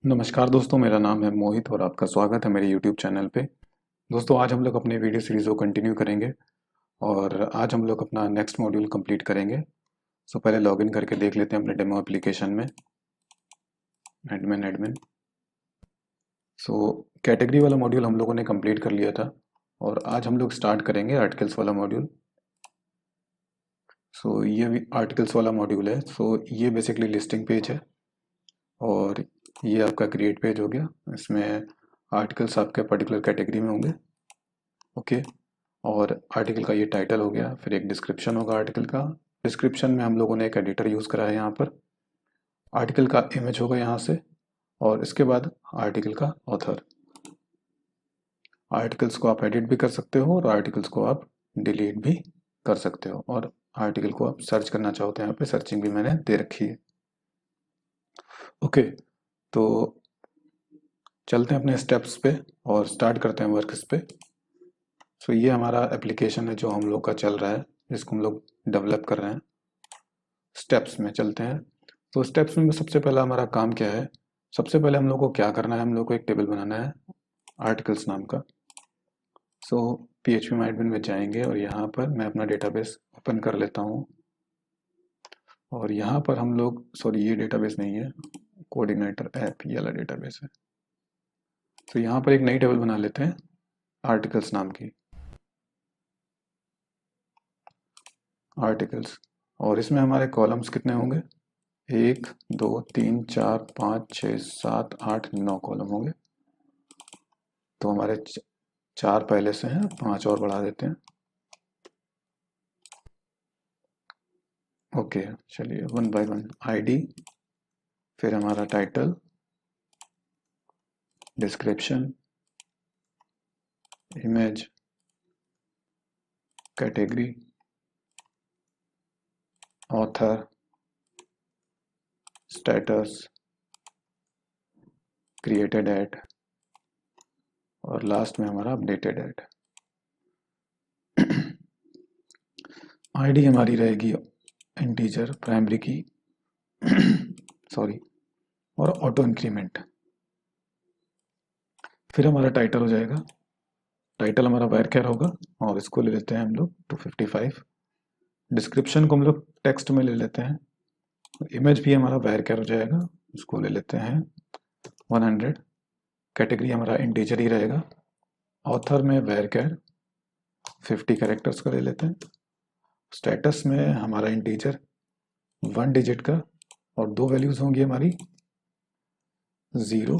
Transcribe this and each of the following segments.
नमस्कार दोस्तों, मेरा नाम है मोहित और आपका स्वागत है मेरे YouTube चैनल पे। दोस्तों, आज हम लोग अपने वीडियो सीरीज़ को कंटिन्यू करेंगे और आज हम लोग अपना नेक्स्ट मॉड्यूल कंप्लीट करेंगे। सो पहले लॉगिन करके देख लेते हैं अपने डेमो एप्लीकेशन में। Admin admin. सो कैटेगरी वाला मॉड्यूल हम लोगों ने कंप्लीट कर लिया था और आज हम लोग स्टार्ट करेंगे आर्टिकल्स वाला मॉड्यूल। सो ये भी आर्टिकल्स वाला मॉड्यूल है। सो ये बेसिकली लिस्टिंग पेज है और ये आपका क्रिएट पेज हो गया। इसमें आर्टिकल्स आपके पर्टिकुलर कैटेगरी में होंगे। ओके। और आर्टिकल का ये टाइटल हो गया, फिर एक डिस्क्रिप्शन होगा आर्टिकल का। डिस्क्रिप्शन में हम लोगों ने एक एडिटर यूज़ करा है यहाँ पर। आर्टिकल का इमेज होगा यहाँ से और इसके बाद आर्टिकल का ऑथर। आर्टिकल्स को आप एडिट भी कर सकते हो और आर्टिकल्स को आप डिलीट भी कर सकते हो और आर्टिकल को आप सर्च करना चाहो तो यहाँ पे सर्चिंग भी मैंने दे रखी है। ओके, तो चलते हैं अपने स्टेप्स पे और स्टार्ट करते हैं वर्क इस पे। सो ये हमारा एप्लीकेशन है जो हम लोग का चल रहा है, जिसको हम लोग डेवलप कर रहे हैं। स्टेप्स में चलते हैं। तो स्टेप्स में सबसे पहला हमारा काम क्या है? सबसे पहले हम लोग को क्या करना है, हम लोग को एक टेबल बनाना है आर्टिकल्स नाम का। सो PHP माई एडमिन में जाएंगे और यहाँ पर मैं अपना डेटाबेस ओपन कर लेता हूँ और यहाँ पर हम लोग, सॉरी ये डेटाबेस नहीं है, कोऑर्डिनेटर ऐप ये वाला डेटाबेस है। तो यहाँ पर एक नई टेबल बना लेते हैं आर्टिकल्स नाम की, आर्टिकल्स। और इसमें हमारे कॉलम्स कितने होंगे? 1 2 3 4 5 6 7 8 9 कॉलम होंगे। तो हमारे 4 पहले से हैं, 5 और बढ़ा देते हैं। ओके, चलिए वन बाय वन। ID, फिर हमारा title, description, image, category, author, status, created at और लास्ट में हमारा अपडेटेड एट। ID हमारी रहेगी इंटीजर प्राइमरी की सॉरी, और ऑटो इंक्रीमेंट। फिर हमारा टाइटल हो जाएगा, टाइटल हमारा वायरचैर होगा और इसको ले लेते हैं हम लोग 255। डिस्क्रिप्शन को हम लोग टेक्स्ट में ले लेते हैं। इमेज भी हमारा वायरचैर हो जाएगा, इसको ले लेते हैं 100। कैटेगरी हमारा इंटीजर ही रहेगा। ऑथर में वायरचैर 50 कैरेक्टर्स का ले लेते हैं। स्टेटस में हमारा इंटीजर 1 डिजिट का और 2 वैल्यूज होंगी हमारी 0,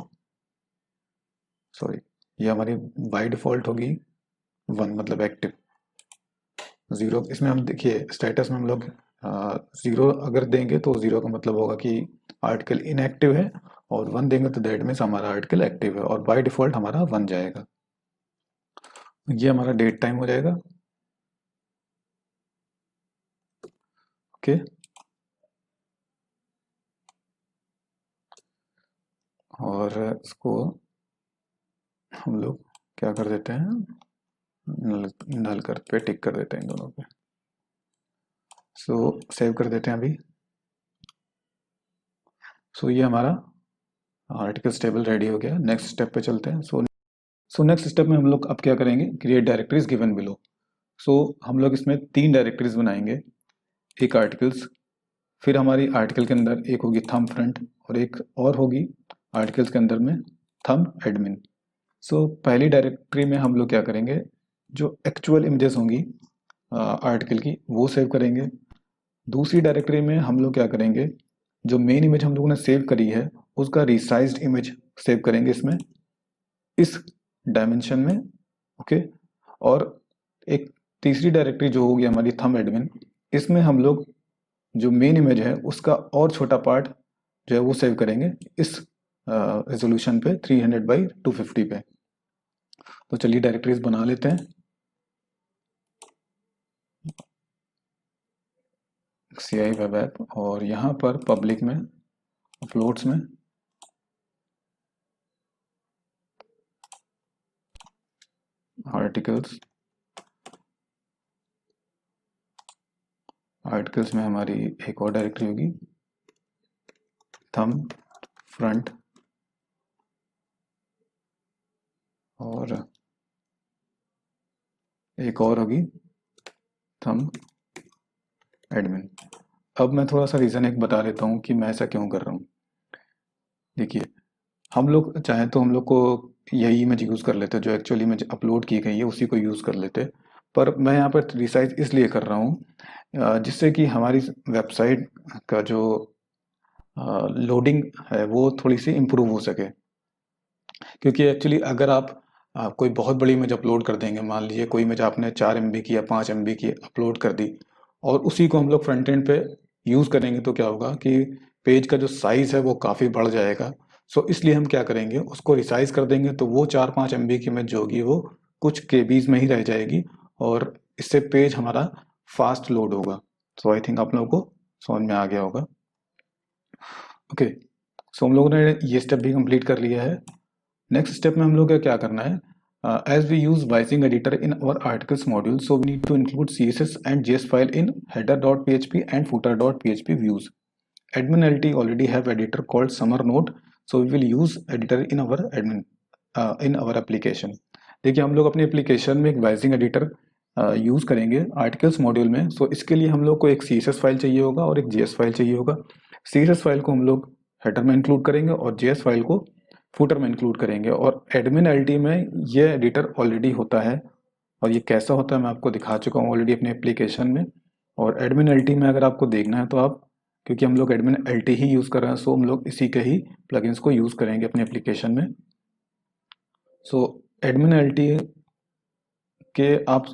सॉरी ये हमारी बाय डिफॉल्ट होगी 1, मतलब एक्टिव। 0 इसमें हम देखिए स्टेटस में हम लोग 0 अगर देंगे तो 0 का मतलब होगा कि आर्टिकल इनएक्टिव है और 1 देंगे तो दैट मीन्स हमारा आर्टिकल एक्टिव है और बाय डिफॉल्ट हमारा 1 जाएगा। ये हमारा डेट टाइम हो जाएगा। ओके, और इसको हम लोग क्या कर देते हैं, नल नल कर पे टिक कर देते हैं इन दोनों पे। सो सेव कर देते हैं अभी। सो ये हमारा आर्टिकल्स टेबल रेडी हो गया। नेक्स्ट स्टेप पे चलते हैं। सो नेक्स्ट स्टेप में हम लोग अब क्या करेंगे, क्रिएट डायरेक्टरीज गिवन बिलो। सो हम लोग इसमें 3 डायरेक्टरीज बनाएंगे, एक आर्टिकल्स, फिर हमारी आर्टिकल के अंदर एक होगी थंब फ्रंट और एक और होगी आर्टिकल्स के अंदर में थंब एडमिन। सो पहली डायरेक्टरी में हम लोग क्या करेंगे, जो एक्चुअल इमेजेस होंगी आर्टिकल की वो सेव करेंगे। दूसरी डायरेक्टरी में हम लोग क्या करेंगे, जो मेन इमेज हम लोगों ने सेव करी है उसका रिसाइज्ड इमेज सेव करेंगे इसमें, इस डायमेंशन में। ओके, और एक तीसरी डायरेक्टरी जो होगी हमारी थंब एडमिन, इसमें हम लोग जो मेन इमेज है उसका और छोटा पार्ट जो है वो सेव करेंगे इस रेजोल्यूशन पे 300 बाई 250 पे। तो चलिए डायरेक्टरीज बना लेते हैं। CI वेब ऐप और यहाँ पर पब्लिक में अपलोड्स में आर्टिकल्स, आर्टिकल्स में हमारी एक और डायरेक्टरी होगी थंब फ्रंट और एक और होगी थंब एडमिन। अब मैं थोड़ा सा रीज़न एक बता देता हूँ कि मैं ऐसा क्यों कर रहा हूँ। देखिए, हम लोग चाहें तो हम लोग को यही इमेज यूज़ कर लेते, जो एक्चुअली इमेज अपलोड की गई है उसी को यूज़ कर लेते, पर मैं यहाँ पर रिसाइज इसलिए कर रहा हूँ जिससे कि हमारी वेबसाइट का जो लोडिंग है वो थोड़ी सी इम्प्रूव हो सके। क्योंकि एक्चुअली अगर आप कोई बहुत बड़ी इमेज अपलोड कर देंगे, मान लीजिए कोई इमेज आपने 4 MB की या 5 MB की अपलोड कर दी और उसी को हम लोग फ्रंट एंड पे यूज़ करेंगे, तो क्या होगा कि पेज का जो साइज़ है वो काफ़ी बढ़ जाएगा। सो इसलिए हम क्या करेंगे, उसको रिसाइज कर देंगे, तो वो 4-5 MB की इमेज जो होगी वो कुछ केबीज में ही रह जाएगी और इससे पेज हमारा फास्ट लोड होगा। सो आई थिंक आप लोगों को समझ में आ गया होगा। ओके, सो हम लोगों ने ये स्टेप भी कंप्लीट कर लिया है। नेक्स्ट स्टेप में हम लोग को क्या करना है, एज वी यूज वाइसिंग editor in our articles module, so we need to include CSS and JS file in header.php and footer.php views. Admin LT already have editor called summer node, so we will use editor in our admin in our application. देखिए, हम लोग अपने application में एक वाइसिंग editor use करेंगे articles module में। सो इसके लिए हम लोग को एक CSS फाइल चाहिए होगा और एक JS फाइल चाहिए होगा। CSS फाइल को हम लोग हेडर में इंक्लूड करेंगे और JS फाइल को फुटर में इंक्लूड करेंगे। और एडमिन LT में ये एडिटर ऑलरेडी होता है, और ये कैसा होता है मैं आपको दिखा चुका हूँ ऑलरेडी अपने एप्लीकेशन में। और एडमिन LT में अगर आपको देखना है तो आप, क्योंकि हम लोग एडमिन LT ही यूज़ कर रहे हैं, सो हम लोग इसी के ही प्लगइन्स को यूज़ करेंगे अपने एप्लीकेशन में। सो एडमिन LT के आप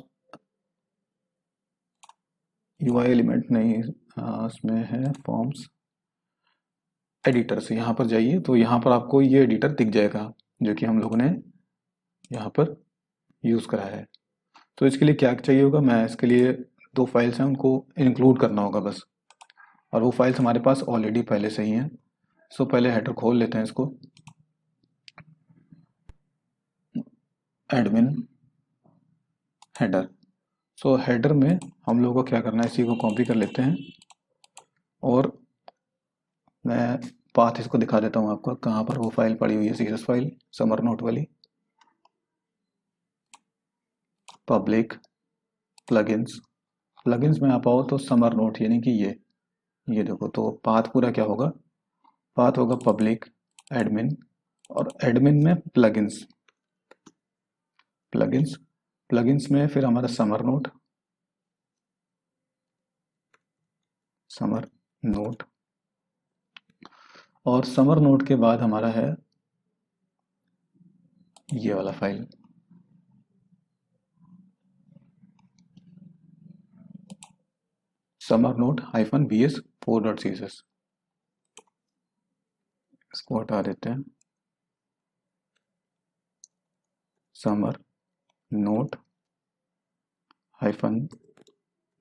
UI एलिमेंट नहीं, इसमें है फॉर्म्स एडिटर, से यहाँ पर जाइए तो यहाँ पर आपको ये एडिटर दिख जाएगा जो कि हम लोगों ने यहाँ पर यूज़ करा है। तो इसके लिए क्या चाहिए होगा, मैं इसके लिए 2 फाइल्स हैं उनको इंक्लूड करना होगा बस, और वो फाइल्स हमारे पास ऑलरेडी पहले से ही हैं। सो पहले हेडर खोल लेते हैं इसको, एडमिन हेडर। सो हेडर में हम लोगों को क्या करना है, इसी को कॉपी कर लेते हैं और मैं पाथ इसको दिखा देता हूँ आपको कहाँ पर वो फाइल पड़ी हुई है, CSS फाइल समर नोट वाली। पब्लिक प्लगइन्स, प्लगइन्स में आप आओ तो समर नोट, यानी कि ये देखो, तो पाथ पूरा क्या होगा, पाथ होगा पब्लिक एडमिन और एडमिन में प्लगइन्स, प्लगइन्स प्लगइन्स में फिर हमारा समर नोट, समर नोट, और समर नोट के बाद हमारा है ये वाला फाइल, समर नोट -bs4.css। इसको हटा देते हैं, समर नोट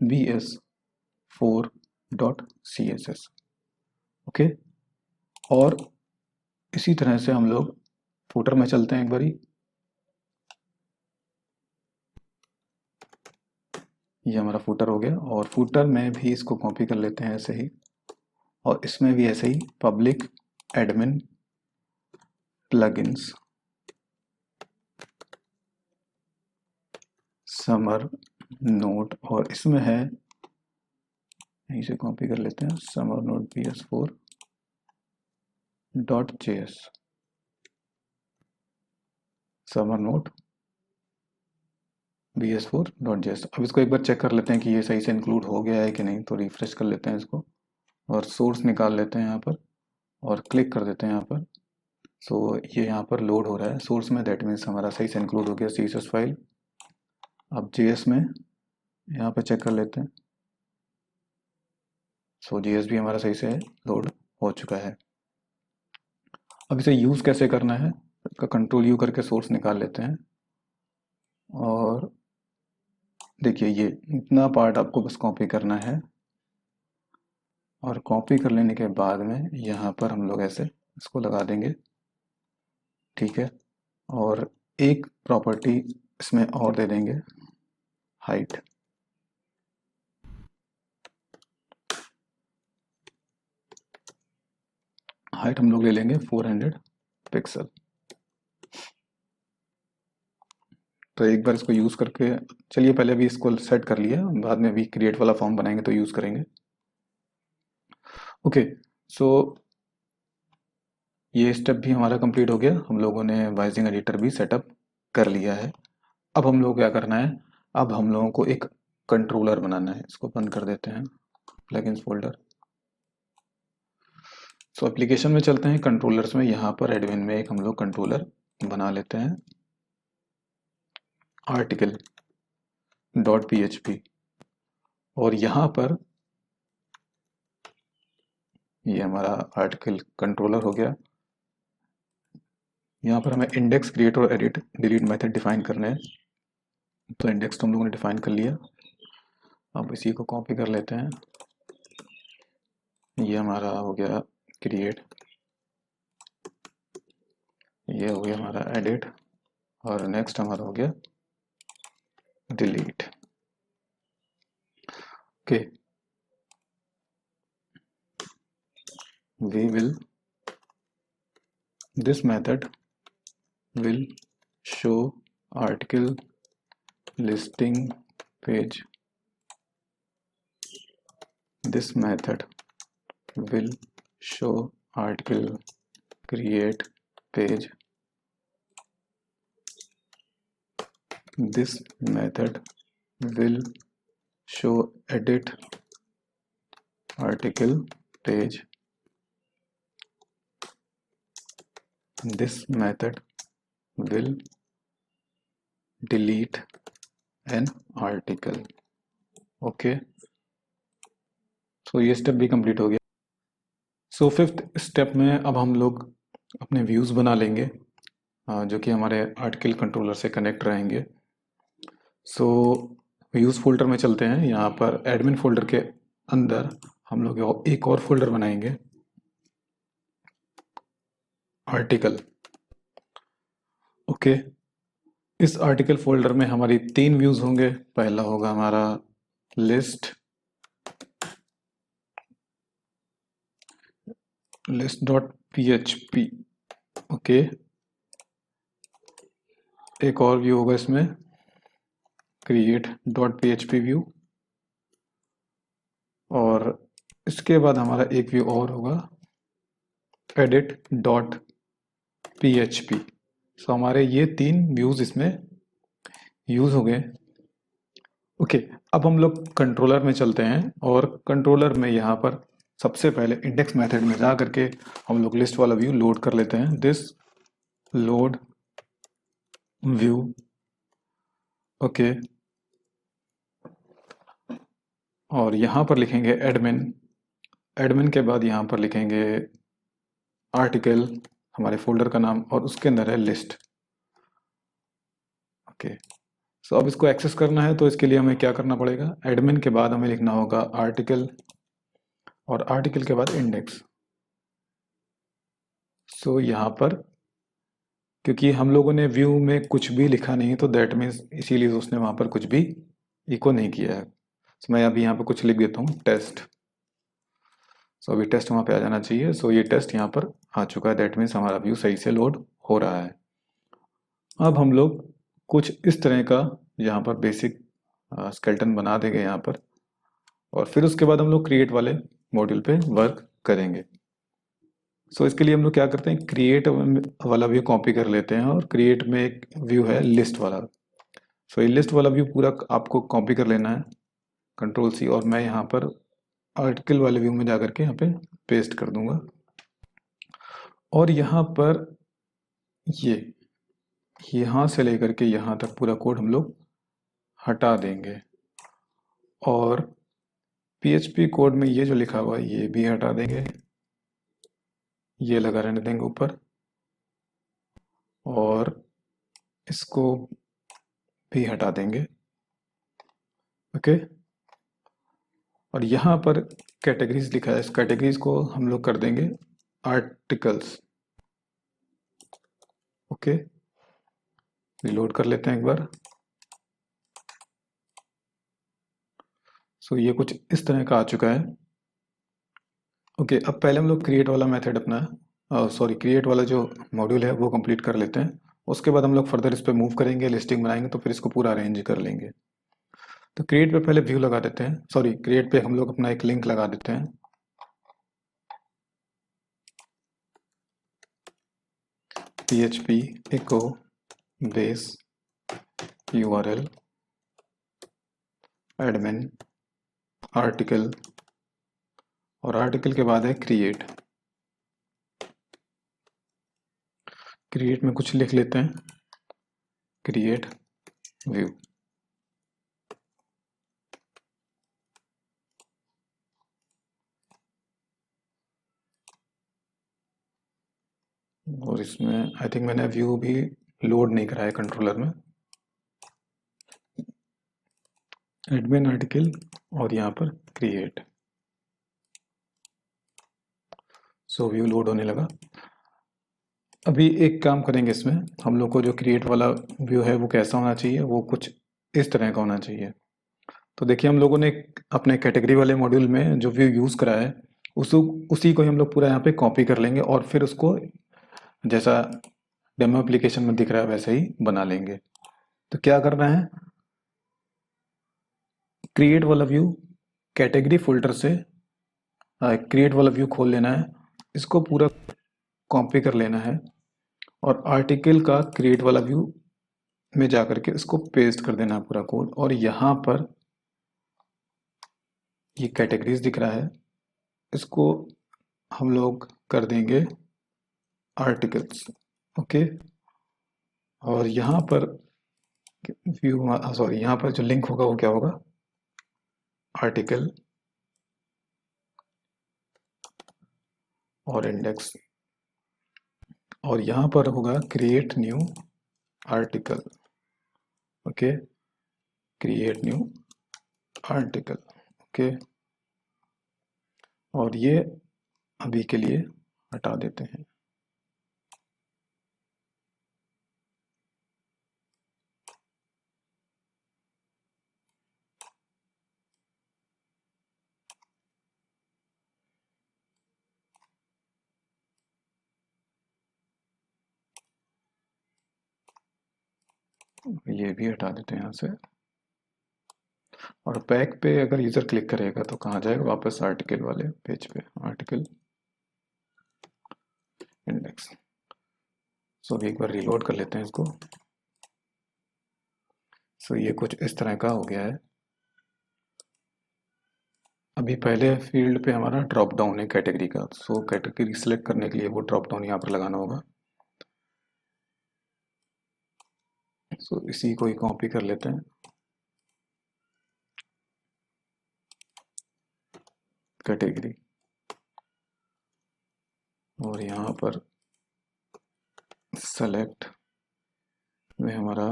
-bs4.css। ओके, और इसी तरह से हम लोग फुटर में चलते हैं एक बारी। ये हमारा फुटर हो गया, और फुटर में भी इसको कॉपी कर लेते हैं ऐसे ही, और इसमें भी ऐसे ही public admin plugins Summernote, और इसमें है, यहीं से कॉपी कर लेते हैं, summer note bs4.js, summer note bs4.js। अब इसको एक बार चेक कर लेते हैं कि ये सही से इंक्लूड हो गया है कि नहीं, तो रिफ्रेश कर लेते हैं इसको और सोर्स निकाल लेते हैं यहाँ पर और क्लिक कर देते हैं यहाँ पर। सो ये यहाँ पर लोड हो रहा है सोर्स में, दैट मीन्स हमारा सही से इंक्लूड हो गया CSS फाइल। अब JS में यहाँ पर चेक कर लेते हैं, सो JS भी हमारा सही से लोड हो चुका है। अब इसे यूज़ कैसे करना है, कंट्रोल U करके सोर्स निकाल लेते हैं, और देखिए ये इतना पार्ट आपको बस कॉपी करना है, और कॉपी कर लेने के बाद में यहाँ पर हम लोग ऐसे इसको लगा देंगे, ठीक है। और एक प्रॉपर्टी इसमें और दे देंगे, हाइट, हाइट हम लोग ले लेंगे 400 पिक्सल। तो एक बार इसको यूज़ करके चलिए, पहले अभी इसको सेट कर लिया, बाद में अभी क्रिएट वाला फॉर्म बनाएंगे तो यूज़ करेंगे। ओके, सो ये स्टेप भी हमारा कंप्लीट हो गया, हम लोगों ने वाइजिंग एडिटर भी सेटअप कर लिया है। अब हम लोग क्या करना है, अब हम लोगों को एक कंट्रोलर बनाना है। इसको बंद कर देते हैं, प्लगइन्स फोल्डर। सो एप्लीकेशन में चलते हैं, कंट्रोलर्स में, यहाँ पर एडमिन में एक हम लोग कंट्रोलर बना लेते हैं, आर्टिकल डॉट PHP। और यहाँ पर ये हमारा आर्टिकल कंट्रोलर हो गया। यहाँ पर हमें इंडेक्स, क्रिएट और एडिट डिलीट मेथड डिफाइन करने हैं। तो इंडेक्स तो हम लोगों ने डिफाइन कर लिया, अब इसी को कॉपी कर लेते हैं। ये हमारा हो गया क्रिएट, ये हो गया हमारा एडिट, और नेक्स्ट हमारा हो गया delete. Okay, we will, this method will show article listing page. This method will show article create page. This method will show edit article page. This method will delete an article. Okay, so ये step भी complete हो गया। So fifth step में अब हम लोग अपने views बना लेंगे, जो कि हमारे आर्टिकल कंट्रोलर से कनेक्ट रहेंगे। सो व्यूज़ फोल्डर में चलते हैं, यहाँ पर एडमिन फोल्डर के अंदर हम लोग एक और फोल्डर बनाएंगे, आर्टिकल। ओके, इस आर्टिकल फोल्डर में हमारी 3 व्यूज़ होंगे। पहला होगा हमारा लिस्ट डॉट PHP। ओके, एक और व्यू होगा इसमें क्रिएट डॉट PHP व्यू, और इसके बाद हमारा एक व्यू और होगा एडिट डॉट PHP। सो हमारे ये 3 व्यूज इसमें यूज हो गए। ओके, अब हम लोग कंट्रोलर में चलते हैं, और कंट्रोलर में यहाँ पर सबसे पहले इंडेक्स मेथड में जा करके हम लोग लिस्ट वाला व्यू लोड कर लेते हैं, दिस लोड व्यू। ओके, और यहाँ पर लिखेंगे एडमिन, एडमिन के बाद यहाँ पर लिखेंगे आर्टिकल, हमारे फोल्डर का नाम, और उसके अंदर है लिस्ट। ओके, सो अब इसको एक्सेस करना है, तो इसके लिए हमें क्या करना पड़ेगा, एडमिन के बाद हमें लिखना होगा आर्टिकल, और आर्टिकल के बाद इंडेक्स। सो यहाँ पर क्योंकि हम लोगों ने व्यू में कुछ भी लिखा नहीं, तो दैट मीन्स इसीलिए उसने वहाँ पर कुछ भी इको नहीं किया है। सो मैं अभी यहाँ पर कुछ लिख देता हूँ, टेस्ट। सो अभी टेस्ट वहाँ पे आ जाना चाहिए। सो ये टेस्ट यहाँ पर आ चुका है, दैट मीन्स हमारा व्यू सही से लोड हो रहा है। अब हम लोग कुछ इस तरह का यहाँ पर बेसिक स्केलेटन बना देंगे यहाँ पर, और फिर उसके बाद हम लोग क्रिएट वाले मॉड्यूल पे वर्क करेंगे। सो इसके लिए हम लोग क्या करते हैं, क्रिएट वाला व्यू कॉपी कर लेते हैं, और क्रिएट में एक व्यू है लिस्ट वाला। सो ये लिस्ट वाला व्यू पूरा आपको कॉपी कर लेना है, कंट्रोल C, और मैं यहाँ पर आर्टिकल वाले व्यू में जाकर के यहाँ पे पेस्ट कर दूंगा। और यहाँ पर ये यहाँ से लेकर के यहाँ तक पूरा कोड हम लोग हटा देंगे, और PHP कोड में ये जो लिखा हुआ है ये भी हटा देंगे, ये लगा रहने देंगे ऊपर, और इसको भी हटा देंगे। ओके, और यहाँ पर कैटेगरीज लिखा है, इस कैटेगरीज को हम लोग कर देंगे आर्टिकल्स। ओके, रिलोड कर लेते हैं एक बार। सो ये कुछ इस तरह का आ चुका है। ओके, अब पहले हम लोग क्रिएट वाला मेथड अपना, सॉरी क्रिएट वाला जो मॉड्यूल है वो कंप्लीट कर लेते हैं, उसके बाद हम लोग फर्दर इस पर मूव करेंगे, लिस्टिंग बनाएंगे, तो फिर इसको पूरा अरेंज कर लेंगे। तो क्रिएट पे पहले व्यू लगा देते हैं, सॉरी क्रिएट पे हम लोग अपना एक लिंक लगा देते हैं। php echo base url admin article, और आर्टिकल के बाद है क्रिएट। क्रिएट में कुछ लिख लेते हैं, क्रिएट व्यू। और इसमें आई थिंक मैंने व्यू भी लोड नहीं कराया कंट्रोलर में। एडमिन आर्टिकल और यहाँ पर क्रिएट, सो व्यू लोड होने लगा। अभी एक काम करेंगे, इसमें हम लोग को जो क्रिएट वाला व्यू है वो कैसा होना चाहिए, वो कुछ इस तरह का होना चाहिए। तो देखिए हम लोगों ने अपने कैटेगरी वाले मॉड्यूल में जो व्यू यूज़ करा है उसी को हम लोग पूरा यहाँ पे कॉपी कर लेंगे और फिर उसको जैसा डेमो एप्लीकेशन में दिख रहा है वैसे ही बना लेंगे। तो क्या करना है, क्रिएट वाला व्यू कैटेगरी फोल्डर से क्रिएट वाला व्यू खोल लेना है, इसको पूरा कॉपी कर लेना है और आर्टिकल का क्रिएट वाला व्यू में जाकर के इसको पेस्ट कर देना है पूरा कोड। और यहाँ पर ये कैटेगरीज दिख रहा है, इसको हम लोग कर देंगे आर्टिकल्स। ओके, और यहाँ पर व्यू, सॉरी यहाँ पर जो लिंक होगा वो क्या होगा, आर्टिकल और इंडेक्स, और यहाँ पर होगा create new article. Okay, create new article. Okay, और ये अभी के लिए हटा देते हैं। ये भी हटा देते हैं यहाँ से। और बैक पे अगर यूजर क्लिक करेगा तो कहाँ जाएगा, वापस आर्टिकल वाले पेज पे, आर्टिकल इंडेक्स। सो अभी एक बार रिलोड कर लेते हैं इसको। सो ये कुछ इस तरह का हो गया है। अभी पहले फील्ड पे हमारा ड्रॉप डाउन है कैटेगरी का, सो कैटेगरी सिलेक्ट करने के लिए वो ड्रॉप डाउन यहाँ पर लगाना होगा। सो इसी को ही कॉपी कर लेते हैं, कैटेगरी, और यहाँ पर सेलेक्ट में हमारा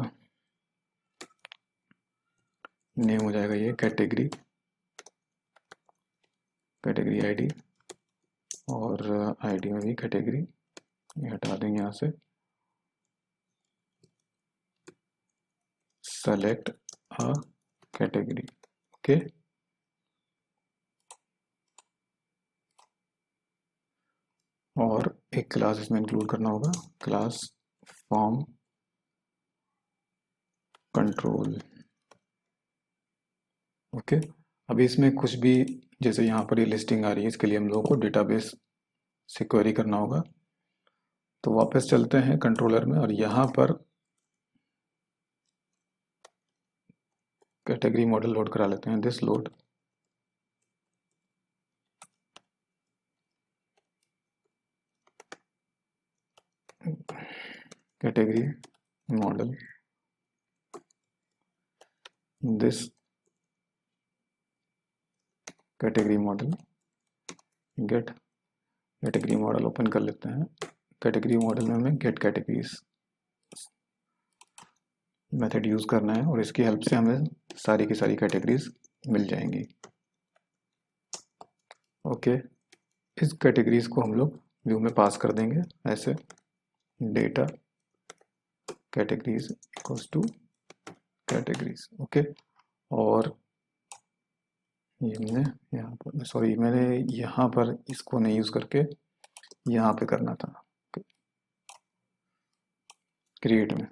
नेम हो जाएगा ये कैटेगरी, कैटेगरी आईडी, और आईडी में भी कैटेगरी, ये हटा देंगे यहाँ से। Select a category. ओके, और एक क्लास इसमें इंक्लूड करना होगा, क्लास फॉर्म कंट्रोल। ओके, अभी इसमें कुछ भी, जैसे यहाँ पर ये लिस्टिंग आ रही है, इसके लिए हम लोगों को डेटाबेस से क्वेरी करना होगा। तो वापस चलते हैं कंट्रोलर में और यहाँ पर कैटेगरी मॉडल लोड करा लेते हैं, this load. Category model this category model get category model open कर लेते हैं। कैटेगरी मॉडल में हमें गेट कैटेगरीज मेथड यूज़ करना है और इसकी हेल्प से हमें सारी की सारी कैटेगरीज मिल जाएंगी। ओके, इस कैटेगरीज को हम लोग व्यू में पास कर देंगे ऐसे, data categories equals two categories. Okay, और ये मैंने यहाँ पर, सॉरी मैंने यहाँ पर इसको नहीं यूज़ करके यहाँ पे करना था। क्रिएट में,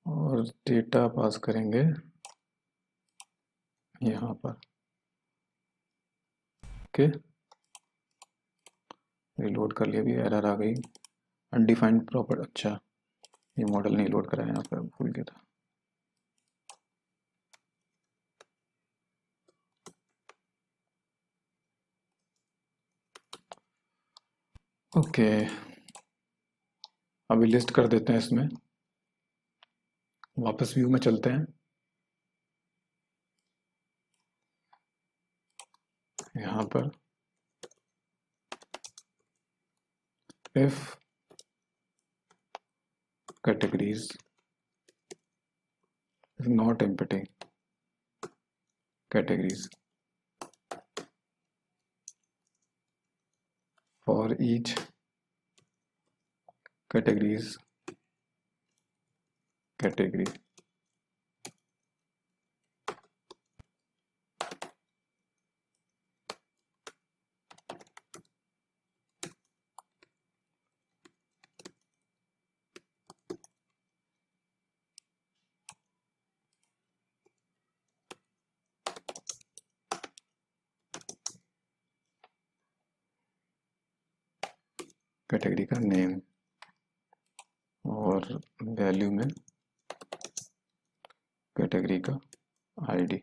और डेटा पास करेंगे यहाँ पर। ओके, रिलोड कर लिया, भी एरर आ गई, अनडिफाइंड प्रॉपर्टी। अच्छा, ये मॉडल नहीं लोड करा है यहाँ पर, भूल गया था। ओके, अभी लिस्ट कर देते हैं इसमें, वापस व्यू में चलते हैं। यहाँ पर if categories is not empty categories for each category category का नेम और वैल्यू में कैटेगरी का आईडी।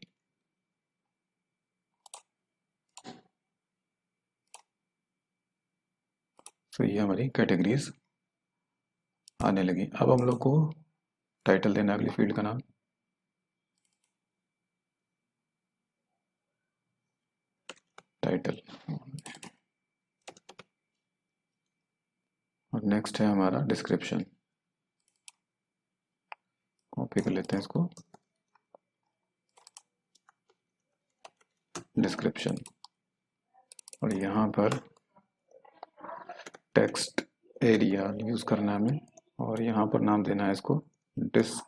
तो ये हमारी कैटेगरीज आने लगी। अब हम लोग को टाइटल देना अगली फील्ड का नाम। टाइटल, और नेक्स्ट है हमारा डिस्क्रिप्शन। कॉपी कर लेते हैं इसको, डिस्क्रिप्शन, और यहाँ पर टेक्स्ट एरिया यूज करना है हमें, और यहाँ पर नाम देना है इसको डिस्क्रिप्शन।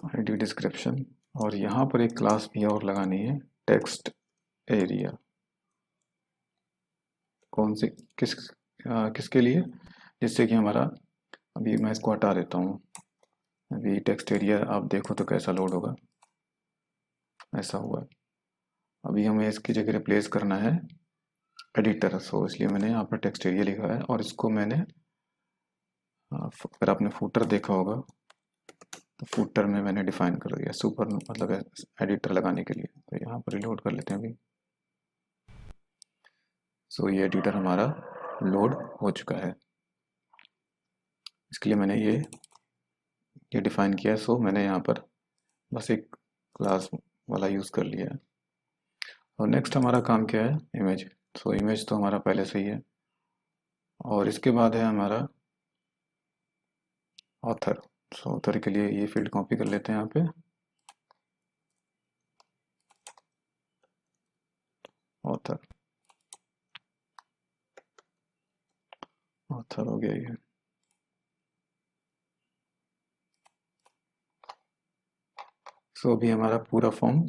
आईडी डिस्क्रिप्शन, और यहाँ पर एक क्लास भी और लगानी है, टेक्स्ट एरिया। कौन से किसके लिए, जिससे कि हमारा, अभी मैं इसको हटा देता हूँ। अभी टेक्स्ट एरिया आप देखो तो कैसा लोड होगा, ऐसा हुआ। अभी हमें इसकी जगह रिप्लेस करना है एडिटर, सो इसलिए मैंने यहाँ पर टेक्स्ट एरिया लिखा है, और इसको मैंने, अगर आपने फूटर देखा होगा तो फूटर में मैंने डिफाइन कर दिया सुपर, मतलब एडिटर लगाने के लिए। तो यहाँ पर रिलोड कर लेते हैं अभी। सो ये एडिटर हमारा लोड हो चुका है। इसके लिए मैंने ये डिफाइन किया है, सो मैंने यहाँ पर बस एक क्लास वाला यूज़ कर लिया है। और नेक्स्ट हमारा काम क्या है, इमेज। सो इमेज तो हमारा पहले से ही है, और इसके बाद है हमारा ऑथर। सो ऑथर के लिए ये फील्ड कॉपी कर लेते हैं यहाँ पे, ऑथर, ऑथर हो गया ये। सो अभी हमारा पूरा फॉर्म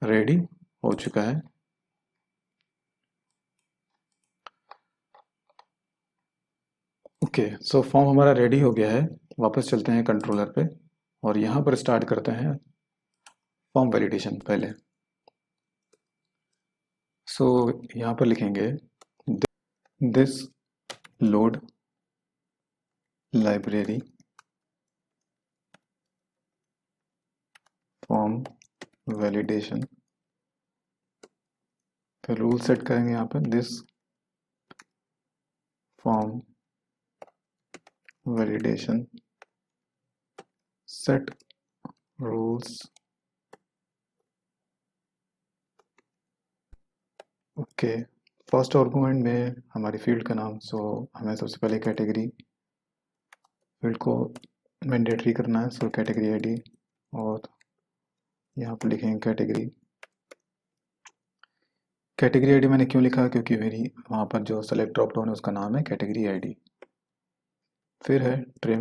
रेडी हो चुका है। ओके, सो फॉर्म हमारा रेडी हो गया है। वापस चलते हैं कंट्रोलर पे, और यहाँ पर स्टार्ट करते हैं फॉर्म वैलिडेशन पहले। सो यहाँ पर लिखेंगे this load library form validation, फिर रूल सेट करेंगे यहाँ पर, this form validation set rules. Okay, first argument में हमारी फील्ड का नाम, सो हमें सबसे पहले कैटेगरी फील्ड को मैंडेटरी करना है, सो कैटेगरी आईडी, और यहाँ पर लिखेंगे कैटेगरी आईडी। मैंने क्यों लिखा, क्योंकि मेरी वहाँ पर जो सेलेक्ट ड्रॉप डाउन है उसका नाम है कैटेगरी आईडी। फिर है ट्रिम,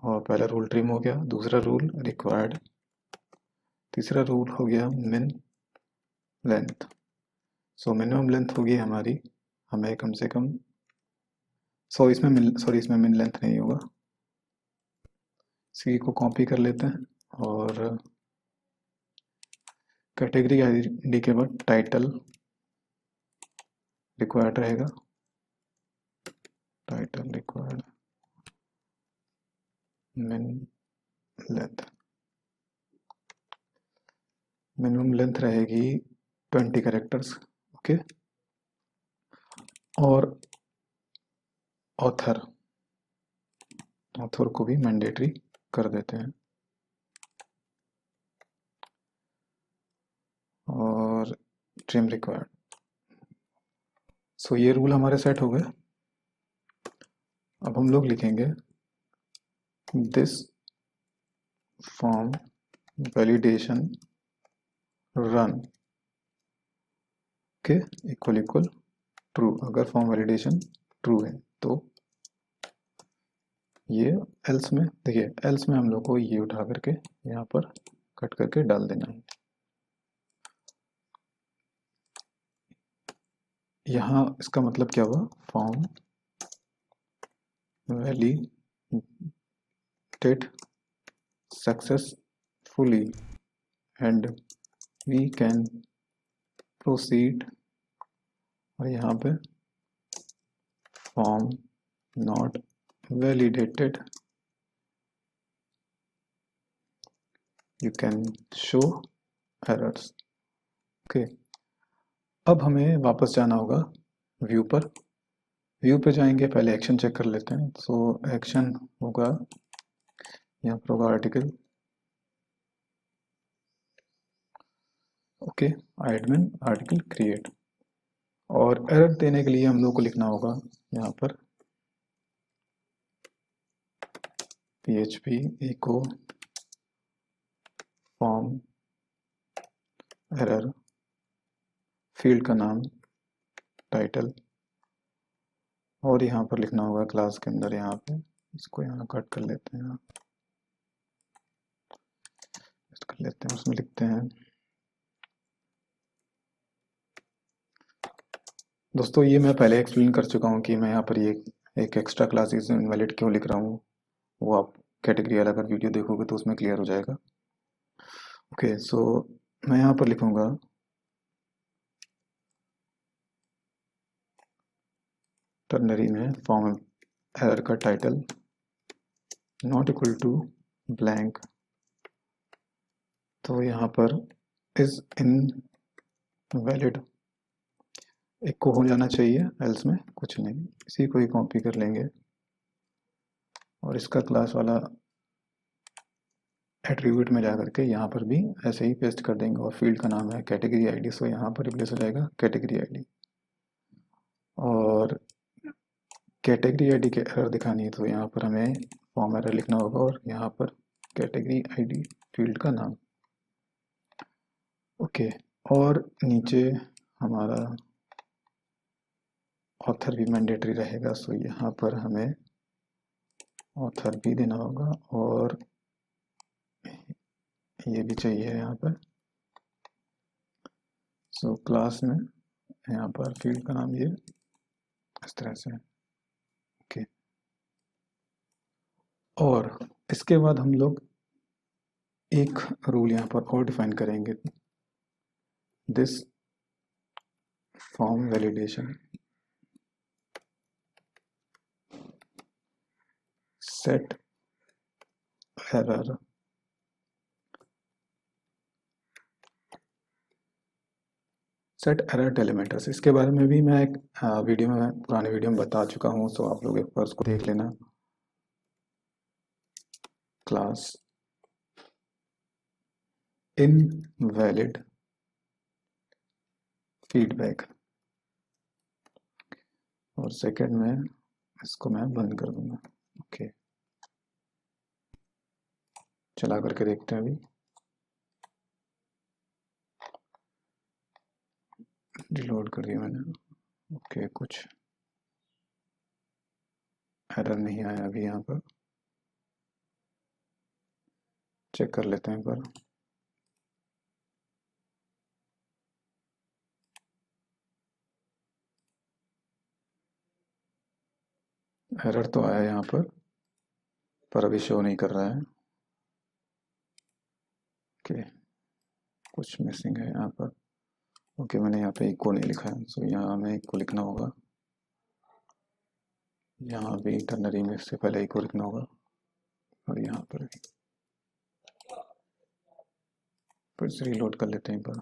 और पहला रूल ट्रिम हो गया, दूसरा रूल रिक्वायर्ड, तीसरा रूल हो गया min length. So minimum length होगी हमारी, हमें कम से कम इसमें मिन लेंथ नहीं होगा। सी को कॉपी कर लेते हैं और कैटेगरी आईडी के बाद टाइटल रिक्वायर्ड रहेगा, title required min length, minimum length रहेगी 20 कैरेक्टर्स। ओके, और ऑथर, ऑथर को भी मैंडेटरी कर देते हैं। और ट्रिम रिक्वायर्ड। सो ये रूल हमारे सेट हो गए। अब हम लोग लिखेंगे this form validation run, okay, equal equal true. अगर फॉर्म वैलिडेशन ट्रू है तो ये एल्स में, देखिए एल्स में हम लोग को ये उठा करके यहाँ पर कट करके डाल देना है। यहाँ इसका मतलब क्या हुआ, form validate successfully and we can proceed, और यहाँ पे form not validated you can show errors. Okay, अब हमें वापस जाना होगा व्यू पर। व्यू पे जाएंगे, पहले एक्शन चेक कर लेते हैं। सो एक्शन होगा, यहाँ पर होगा article, okay, admin article create. और एरर देने के लिए हम लोग को लिखना होगा यहाँ पर php echo form error, field का नाम टाइटल, और यहाँ पर लिखना होगा क्लास के अंदर, यहाँ पे इसको यहाँ कट कर लेते हैं, कर लेते हैं, उसमें लिखते हैं। दोस्तों ये मैं पहले एक्सप्लेन कर चुका हूँ कि मैं यहाँ पर ये एक एक्स्ट्रा क्लास इज इनवैलिड क्यों लिख रहा हूँ, वो आप कैटेगरी वाला अगर वीडियो देखोगे तो उसमें क्लियर हो जाएगा। ओके, सो मैं यहाँ पर लिखूंगा टर्नरी में फॉर्म एरर का title not equal to blank, तो यहाँ पर इज इन वैलिड एक को हो जाना चाहिए, एल्स में कुछ नहीं। इसी को ही कॉपी कर लेंगे और इसका क्लास वाला एट्रीब्यूट में जाकर के यहाँ पर भी ऐसे ही पेस्ट कर देंगे, और फील्ड का नाम है कैटेगरी आईडी, सो यहाँ पर रिप्लेस हो जाएगा कैटेगरी आईडी। और कैटेगरी आईडी के एरर दिखानी है तो यहाँ पर हमें फॉर्म एरर लिखना होगा, और यहाँ पर कैटेगरी आईडी फील्ड का नाम। ओके, और नीचे हमारा ऑथर भी मैंडेटरी रहेगा, सो यहाँ पर हमें ऑथर भी देना होगा, और ये भी चाहिए यहाँ पर। सो क्लास में यहाँ पर फील्ड का नाम ये इस तरह से। ओके, और इसके बाद हम लोग एक रूल यहाँ पर और डिफाइन करेंगे, this form validation set error set error delimiters. इसके बारे में भी मैं एक वीडियो में, पुराने वीडियो में बता चुका हूँ, सो आप लोग एक बार उसको देख लेना। क्लास इनवैलिड फीडबैक, और सेकंड में इसको मैं बंद कर दूंगा। ओके, चला करके देखते हैं अभी। रिलोड कर दिया मैंने। ओके, कुछ एरर नहीं आया अभी यहाँ पर। चेक कर लेते हैं एक बार। एरर तो आया यहाँ पर अभी शो नहीं कर रहा है। ओके, कुछ मिसिंग है यहाँ पर। ओके, मैंने यहाँ पे इक्को नहीं लिखा है, सो यहाँ हमें इक्को लिखना होगा। यहाँ भी टर्नरी में से पहले इक्को लिखना होगा, और यहाँ पर भी। फिर से रीलोड कर लेते हैं एक बार।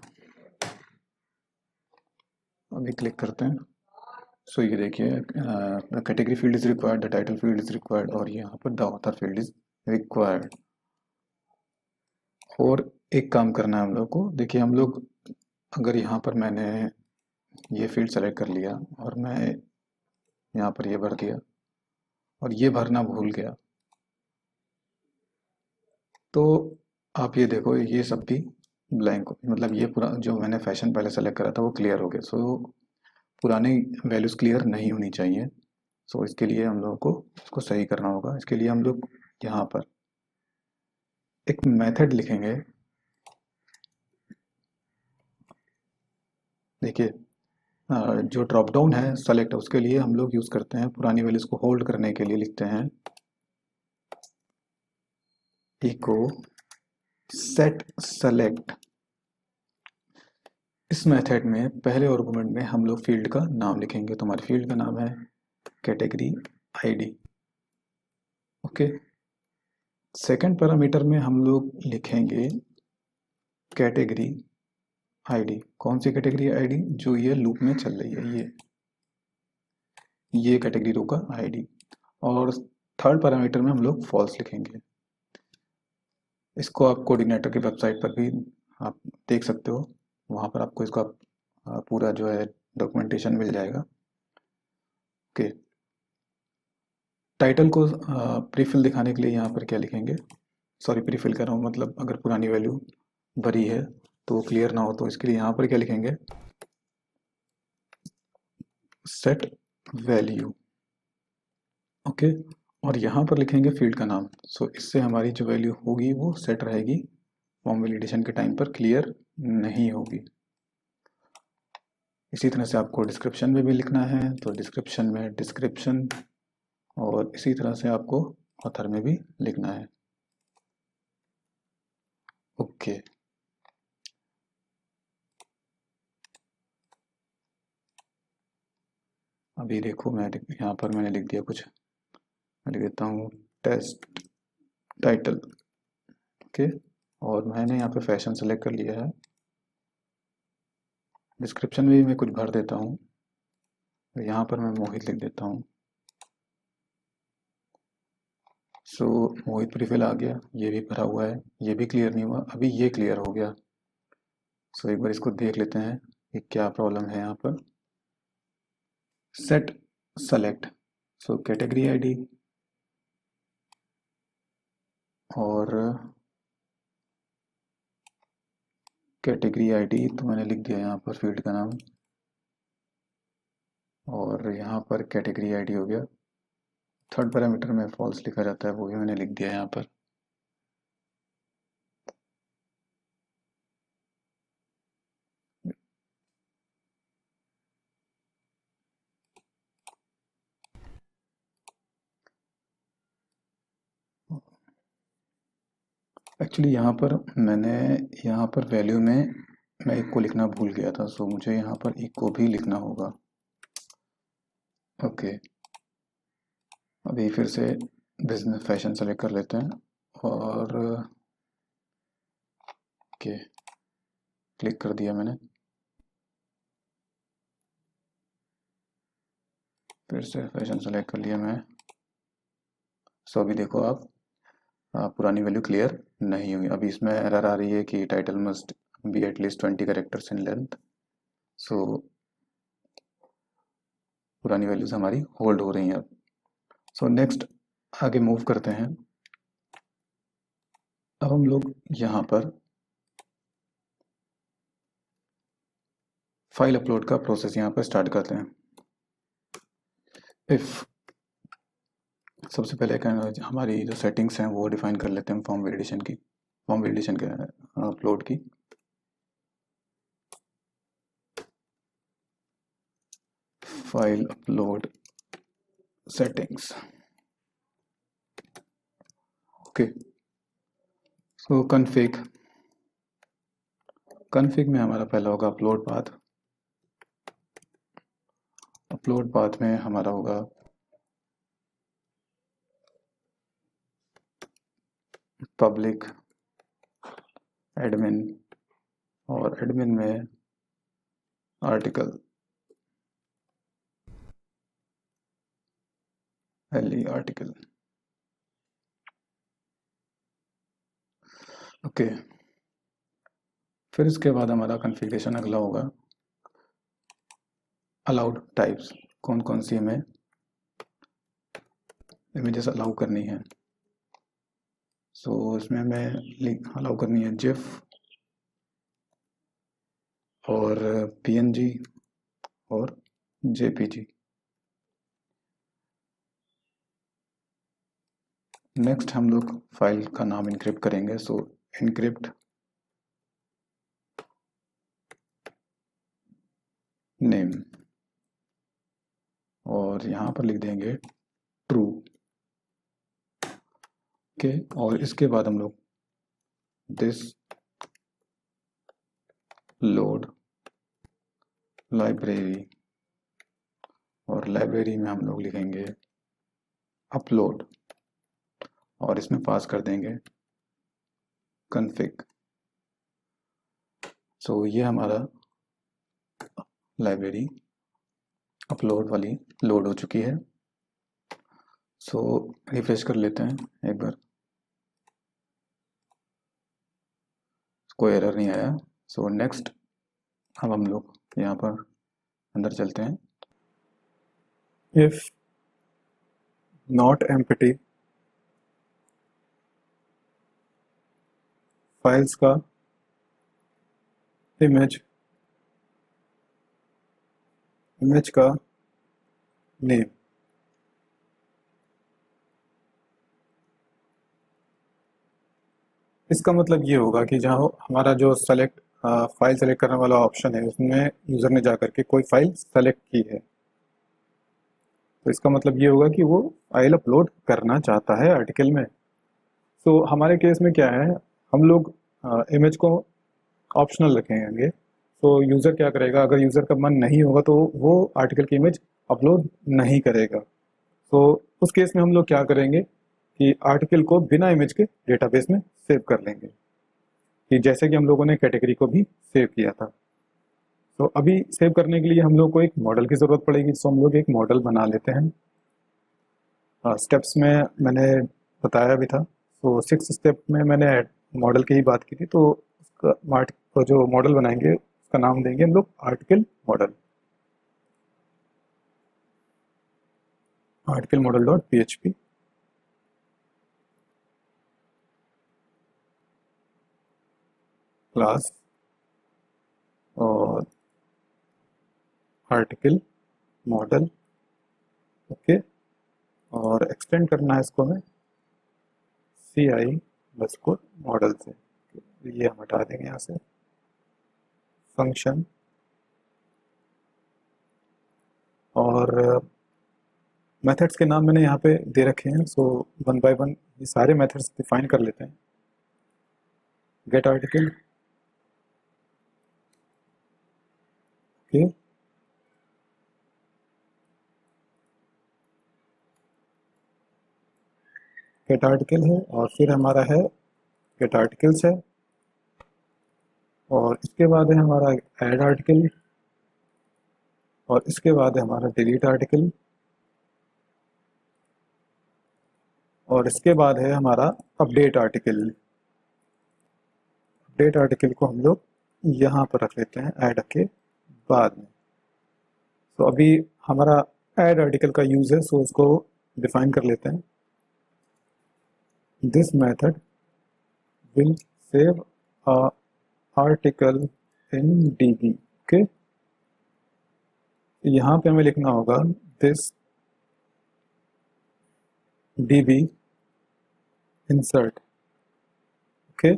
अभी क्लिक करते हैं। सो ये देखिए, category field is required, the title field is required, और यहाँ पर the author field is required. और एक काम करना है हम लोग को। देखिए, हम लोग अगर यहाँ पर मैंने ये फील्ड सेलेक्ट कर लिया और मैं यहाँ पर ये भर दिया और ये भरना भूल गया, तो आप ये देखो, ये सब भी ब्लैंक, मतलब ये पूरा जो मैंने फैशन पहले सेलेक्ट करा था वो क्लियर हो गया। सो पुरानी वैल्यूज़ क्लियर नहीं होनी चाहिए। सो इसके लिए हम लोगों को इसको सही करना होगा। इसके लिए हम लोग यहाँ पर एक मेथड लिखेंगे। देखिए, जो ड्रॉप डाउन है सेलेक्ट, उसके लिए हम लोग यूज़ करते हैं, पुरानी वैल्यूज़ को होल्ड करने के लिए लिखते हैं इको सेट सेलेक्ट। इस मेथड में पहले आर्गुमेंट में हम लोग फील्ड का नाम लिखेंगे। तो हमारे फील्ड का नाम है category ID. Okay, second parameter में हम लोग लिखेंगे कैटेगरी आईडी। कौन सी कैटेगरी आईडी? जो ये लूप में चल रही है, ये कैटेगरी रो का आईडी। और थर्ड पैरामीटर में हम लोग फॉल्स लिखेंगे। इसको आप कोऑर्डिनेटर की वेबसाइट पर भी आप देख सकते हो, वहाँ पर आपको इसका पूरा जो है डॉक्यूमेंटेशन मिल जाएगा। ओके, टाइटल को प्रीफिल दिखाने के लिए यहाँ पर क्या लिखेंगे? सॉरी, प्रीफिल कर रहा हूँ, मतलब अगर पुरानी वैल्यू भरी है तो वो क्लियर ना हो, तो इसके लिए यहाँ पर क्या लिखेंगे? Set value. ओके, और यहाँ पर लिखेंगे फील्ड का नाम। सो इससे हमारी जो वैल्यू होगी वो सेट रहेगी, फॉर्म वैलिडेशन के टाइम पर क्लियर नहीं होगी। इसी तरह से आपको डिस्क्रिप्शन में भी लिखना है, तो डिस्क्रिप्शन में डिस्क्रिप्शन, और इसी तरह से आपको ऑथर में भी लिखना है। ओके, अभी देखो, मैं यहाँ पर मैंने लिख दिया कुछ, मैं लिख देता हूँ टेस्ट टाइटल। ओके, और मैंने यहाँ पे फैशन सेलेक्ट कर लिया है। डिस्क्रिप्शन में भी मैं कुछ भर देता हूँ, यहाँ पर मैं मोहित लिख देता हूँ। सो मोहित प्रीफिल आ गया, ये भी भरा हुआ है, ये भी क्लियर नहीं हुआ, अभी ये क्लियर हो गया। सो एक बार इसको देख लेते हैं कि क्या प्रॉब्लम है यहाँ पर। Set select, so category ID और कैटेगरी आईडी तो मैंने लिख दिया यहाँ पर फील्ड का नाम, और यहाँ पर कैटेगरी आईडी हो गया। थर्ड पैरामीटर में फॉल्स लिखा जाता है, वो भी मैंने लिख दिया यहाँ पर। एक्चुअली यहाँ पर मैंने यहाँ पर वैल्यू में मैं इक्को लिखना भूल गया था, सो मुझे यहाँ पर इक्को भी लिखना होगा। ओके, अभी फिर से बिजनेस फैशन सेलेक्ट कर लेते हैं और ओके, क्लिक कर दिया मैंने। फिर से फैशन सेलेक्ट कर लिया मैं। सो अभी देखो आप, पुरानी वैल्यू क्लियर नहीं हुई। अभी इसमें एरर आ रही है कि title must be at least 20 characters in length. So पुरानी वैल्यूज हमारी होल्ड हो रही हैं अब। सो नेक्स्ट आगे मूव करते हैं। अब हम लोग यहाँ पर फाइल अपलोड का प्रोसेस यहाँ पर स्टार्ट करते हैं। इफ सबसे पहले हमारी जो सेटिंग्स हैं वो डिफाइन कर लेते हैं फॉर्म वैलिडेशन की। फॉर्म वैलिडेशन के अपलोड की। File upload settings, okay. So config में हमारा पहला होगा अपलोड पाथ। अपलोड पाथ में हमारा होगा पब्लिक एडमिन, और एडमिन में आर्टिकल आर्टिकल, ओके। फिर इसके बाद हमारा कॉन्फ़िगरेशन अगला होगा अलाउड टाइप्स, कौन कौन सी हमें इमेजेस अलाउ करनी है। सो इसमें हमें अलाउ करनी है जिफ और पीएनजी और जेपीजी। नेक्स्ट हम लोग फाइल का नाम इनक्रिप्ट करेंगे। सो इनक्रिप्ट नेम, और यहाँ पर लिख देंगे ट्रू, ओके। और इसके बाद हम लोग दिस लोड लाइब्रेरी, और लाइब्रेरी में हम लोग लिखेंगे अपलोड, और इसमें पास कर देंगे config। सो ये हमारा लाइब्रेरी अपलोड वाली लोड हो चुकी है। सो रिफ्रेश कर लेते हैं एक बार, कोई एरर नहीं आया। सो नेक्स्ट अब हम लोग यहाँ पर अंदर चलते हैं। इफ नॉट एम्प्टी फाइल्स का इमेज का नेम, इसका मतलब ये होगा कि जहाँ हमारा जो सेलेक्ट फाइल सेलेक्ट करने वाला ऑप्शन है उसमें यूज़र ने जाकर के कोई फाइल सेलेक्ट की है, तो इसका मतलब ये होगा कि वो फाइल अपलोड करना चाहता है आर्टिकल में। तो हमारे केस में क्या है, हम लोग इमेज को ऑप्शनल रखेंगे। तो यूज़र क्या करेगा, अगर यूज़र का मन नहीं होगा तो वो आर्टिकल की इमेज अपलोड नहीं करेगा। तो उस केस में हम लोग क्या करेंगे कि आर्टिकल को बिना इमेज के डेटाबेस में सेव कर लेंगे, कि जैसे कि हम लोगों ने कैटेगरी को भी सेव किया था। तो अभी सेव करने के लिए हम लोग को एक मॉडल की ज़रूरत पड़ेगी। तो हम लोग एक मॉडल बना लेते हैं। स्टेप्स में मैंने बताया भी था। तो 6 स्टेप में मैंने मॉडल की ही बात की थी। तो उसका तो जो मॉडल बनाएंगे उसका नाम देंगे हम लोग article model, article model dot PHP। Class और आर्टिकल मॉडल, ओके। और एक्सटेंड करना है इसको हमें CI बस को मॉडल से, ये हम हटा देंगे यहाँ से। फंक्शन और मेथड्स के नाम मैंने यहाँ पे दे रखे हैं। सो वन बाय वन ये सारे मेथड्स डिफाइन कर लेते हैं। Get article, okay. Get article है, और फिर हमारा है गेट आर्टिकल्स है, और इसके बाद है हमारा ऐड आर्टिकल, और इसके बाद है हमारा डिलीट आर्टिकल, और इसके बाद है हमारा अपडेट आर्टिकल। अपडेट आर्टिकल को हम लोग यहाँ पर रख लेते हैं ऐड के बाद में। तो अभी हमारा ऐड आर्टिकल का यूज़ है, सो उसको डिफाइन कर लेते हैं। This method will save a article in DB, okay. यहाँ पे हमें लिखना होगा दिस DB insert, ओके।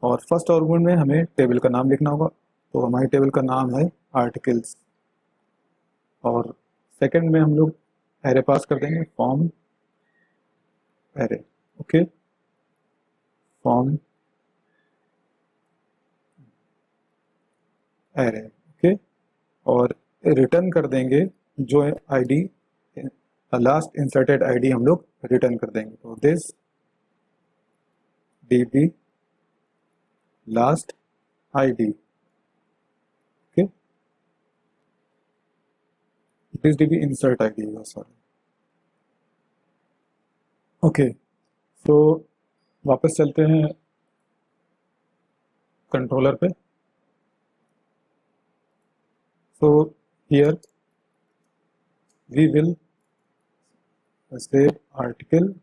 और फर्स्ट आर्गुमेंट में हमें टेबल का नाम लिखना होगा, तो हमारी टेबल का नाम है आर्टिकल्स। और सेकंड में हम लोग एरे पास कर देंगे, form array. Okay, form array. Okay, और रिटर्न कर देंगे जो है आईडी, लास्ट इंसर्टेड आईडी हम लोग रिटर्न कर देंगे। तो this db last ID. Okay, this db insert id होगा, सॉरी। ओके, तो वापस चलते हैं कंट्रोलर पे। So here we will say article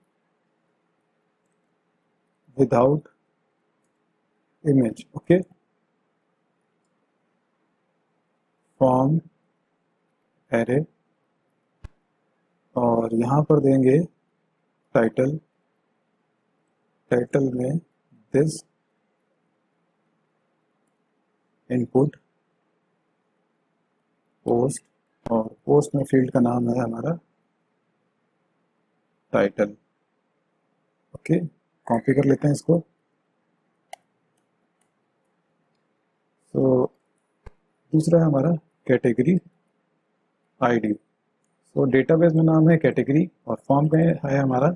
without image. Okay, from array, और यहाँ पर देंगे टाइटल, टाइटल में दिस इनपुट पोस्ट, और पोस्ट में फील्ड का नाम है हमारा टाइटल। ओके, कॉपी कर लेते हैं इसको। तो दूसरा है हमारा कैटेगरी आईडी। तो डेटाबेस में नाम है कैटेगरी, और फॉर्म में है हमारा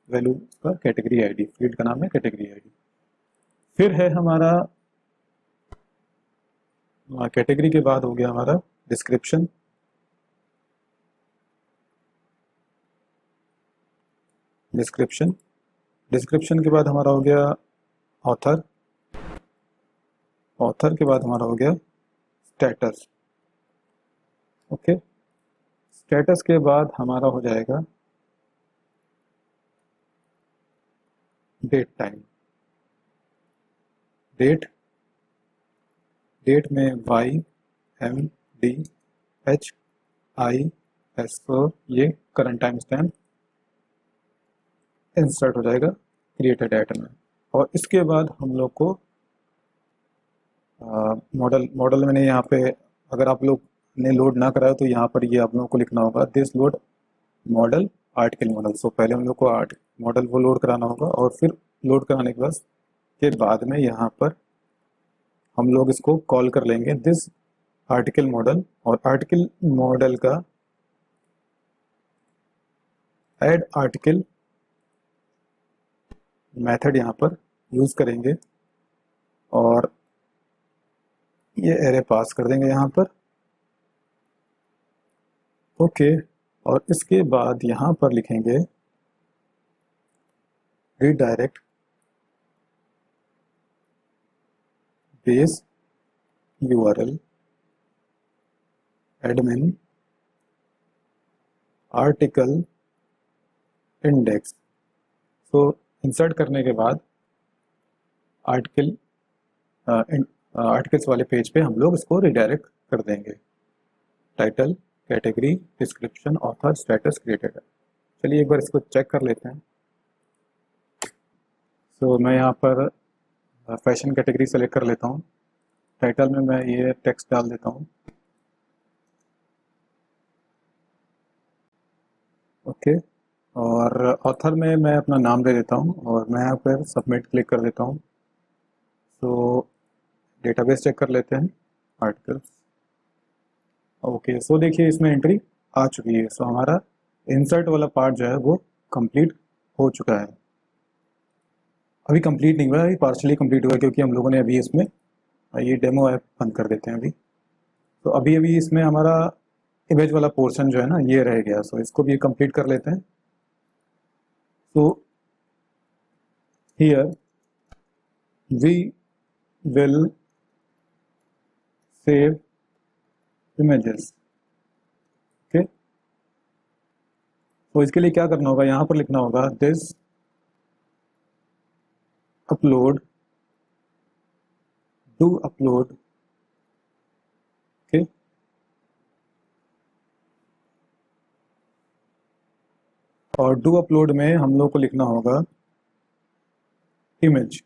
वैल्यू का कैटेगरी आईडी, फील्ड का नाम है कैटेगरी आईडी। फिर है हमारा कैटेगरी के बाद हो गया हमारा डिस्क्रिप्शन, डिस्क्रिप्शन, डिस्क्रिप्शन के बाद हमारा हो गया ऑथर, ऑथर के बाद हमारा हो गया स्टेटस। ओके, स्टेटस के बाद हमारा हो जाएगा डेट टाइम, डेट, डेट में YMDHIS, तो ये करंट टाइम स्टैम्प इंसर्ट हो जाएगा क्रिएटेड आइटम में। और इसके बाद हम लोग को मॉडल, मॉडल मैंने यहाँ पे, अगर आप लोग ने लोड ना कराया तो यहाँ पर ये आप लोगों को लिखना होगा this load model article model. So पहले हम लोग को आर्ट मॉडल वो लोड कराना होगा, और फिर लोड कराने के बाद में यहाँ पर हम लोग इसको कॉल कर लेंगे दिस आर्टिकल मॉडल, और आर्टिकल मॉडल का ऐड आर्टिकल मेथड यहाँ पर यूज करेंगे, और ये एरे पास कर देंगे यहाँ पर। ओके, और इसके बाद यहाँ पर लिखेंगे redirect base URL admin article index. तो इंसर्ट करने के बाद आर्टिकल आर्टिकल्स वाले पेज पे हम लोग इसको रिडायरेक्ट कर देंगे। Title, category, description, author, status, created. चलिए एक बार इसको चेक कर लेते हैं। तो मैं यहाँ पर फैशन कैटेगरी सेलेक्ट कर लेता हूँ। टाइटल में मैं ये टेक्स्ट डाल देता हूँ। ओके, और ऑथर में मैं अपना नाम दे देता हूँ, और मैं यहाँ पर सबमिट क्लिक कर देता हूँ। तो डेटाबेस चेक कर लेते हैं, आर्टिकल्स। ओके, सो देखिए इसमें एंट्री आ चुकी है। सो हमारा इंसर्ट वाला पार्ट जो है वो कंप्लीट हो चुका है। अभी कंप्लीट नहीं हुआ है, अभी पार्शली कंप्लीट हुआ है, क्योंकि हम लोगों ने अभी इसमें ये डेमो ऐप बंद कर देते हैं अभी। तो अभी अभी इसमें हमारा इमेज वाला पोर्शन जो है ना ये रह गया। सो इसको भी कंप्लीट कर लेते हैं। So here we will save images. Okay, तो इसके लिए क्या करना होगा, यहाँ पर लिखना होगा this upload, do upload. Okay, और डू अपलोड में हम लोग को लिखना होगा इमेज।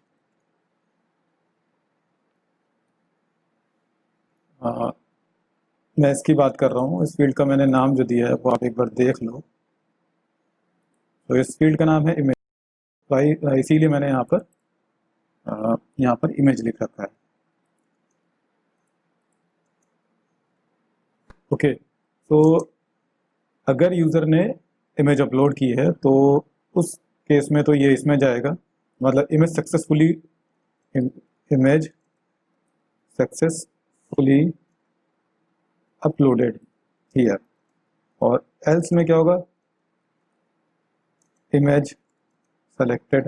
मैं इसकी बात कर रहा हूँ, इस फील्ड का मैंने नाम जो दिया है वो आप एक बार देख लो। तो इस फील्ड का नाम है इमेज, भाई इसीलिए मैंने यहाँ पर इमेज लिख रखा है। ओके, तो अगर यूज़र ने इमेज अपलोड की है तो उस केस में तो ये इसमें जाएगा, मतलब image successfully, image successfully uploaded here. और एल्स में क्या होगा, image selected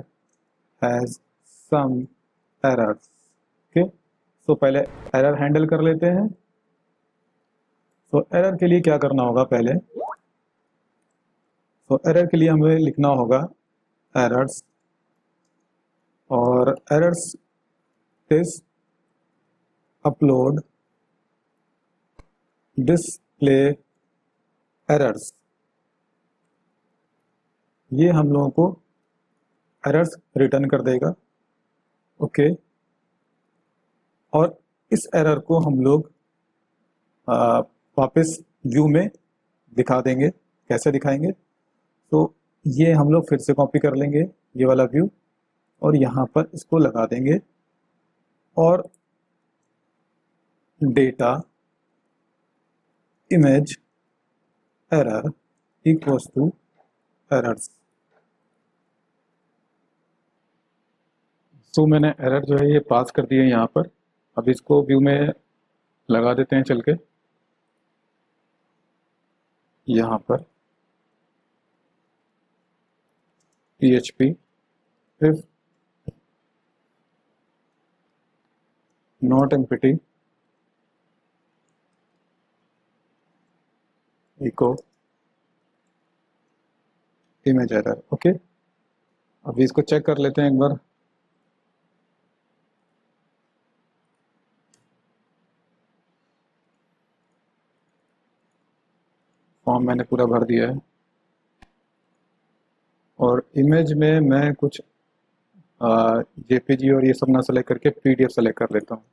has some errors. Okay, तो पहले एरर हैंडल कर लेते हैं। तो एरर के लिए क्या करना होगा पहले, तो एरर के लिए हमें लिखना होगा एरर्स, और errors is upload display errors. ये हम लोगों को एरर्स रिटर्न कर देगा। ओके, और इस एरर को हम लोग वापस व्यू में दिखा देंगे। कैसे दिखाएंगे, तो ये हम लोग फिर से कॉपी कर लेंगे ये वाला व्यू, और यहाँ पर इसको लगा देंगे, और data image error equals to errors. तो मैंने एरर जो है ये पास कर दिए यहाँ पर। अब इसको व्यू में लगा देते हैं चल के यहाँ पर PHP if not empty echo image error। Okay, अभी इसको चेक कर लेते हैं एक बार। फॉर्म मैंने पूरा भर दिया है, और इमेज में मैं कुछ JPG और ये सब ना सेलेक्ट करके PDF सेलेक्ट कर लेता हूँ।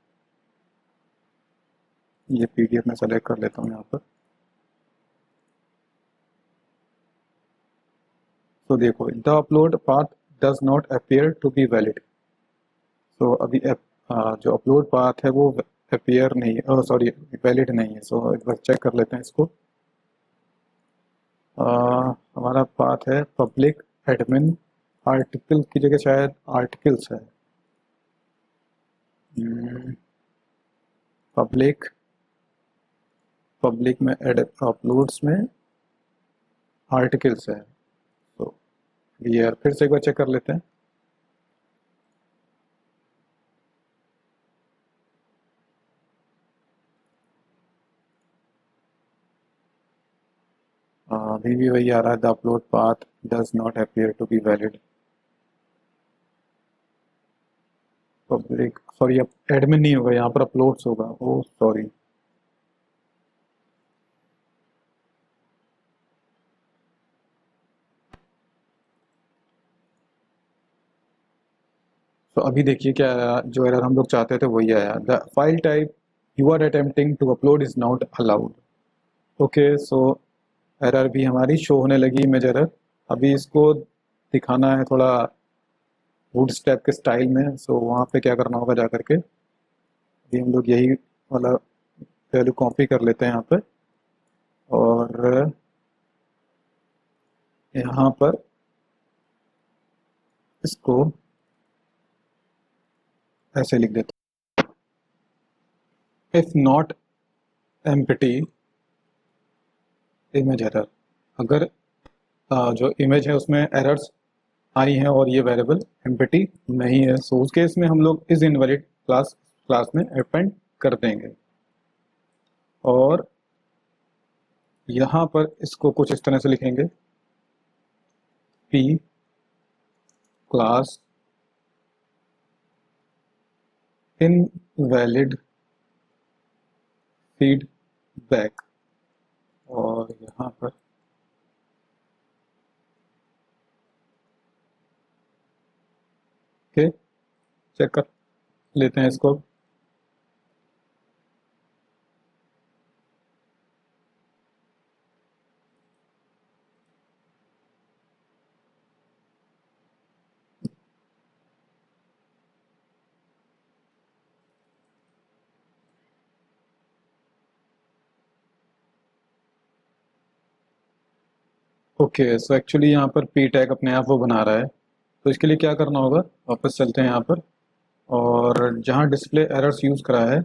ये PDF में सेलेक्ट कर लेता हूँ यहाँ पर। तो देखो, the upload path does not appear to be valid. तो अभी जो अपलोड पाथ है वो अपीयर नहीं है, सॉरी वैलिड नहीं है। सो एक बार चेक कर लेते हैं इसको। हमारा पाथ है पब्लिक एडमिन, आर्टिकल की जगह शायद आर्टिकल्स है। पब्लिक पब्लिक में अपलोड्स में आर्टिकल्स है। तो ये फिर से एक बार चेक कर लेते हैं। अभी भी वही आ रहा है, the upload path does not appear to be valid. Public, sorry अब एडमिन नहीं होगा यहाँ पर, अपलोड्स होगा। ओ सॉरी, तो अभी देखिए क्या आया, जो एरर हम लोग चाहते थे वही आया, the file type you are attempting to upload is not allowed. Okay, so error भी हमारी शो होने लगी, इमेज एरर। अभी इसको दिखाना है थोड़ा वुड स्टेप के स्टाइल में। सो वहाँ पे क्या करना होगा, जा करके अभी हम लोग यही वाला वैल्यू कॉपी कर लेते हैं यहाँ पे, और यहाँ पर इसको ऐसे लिख देते हैं, if not empty image error. अगर जो इमेज है उसमें एरर्स आई हैं और ये वेरिएबल एम्प्टी नहीं है, सो उस केस में हम लोग इस इनवैलिड क्लास में अपेंड कर देंगे। और यहाँ पर इसको कुछ इस तरह से लिखेंगे, p क्लास इनवैलिड फीडबैक, और यहाँ पर के चेक कर लेते हैं इसको। ओके, सो एक्चुअली यहाँ पर पी टैग अपने आप वो बना रहा है, तो इसके लिए क्या करना होगा, वापस चलते हैं यहाँ पर, और जहाँ डिस्प्ले एरर्स यूज़ करा है,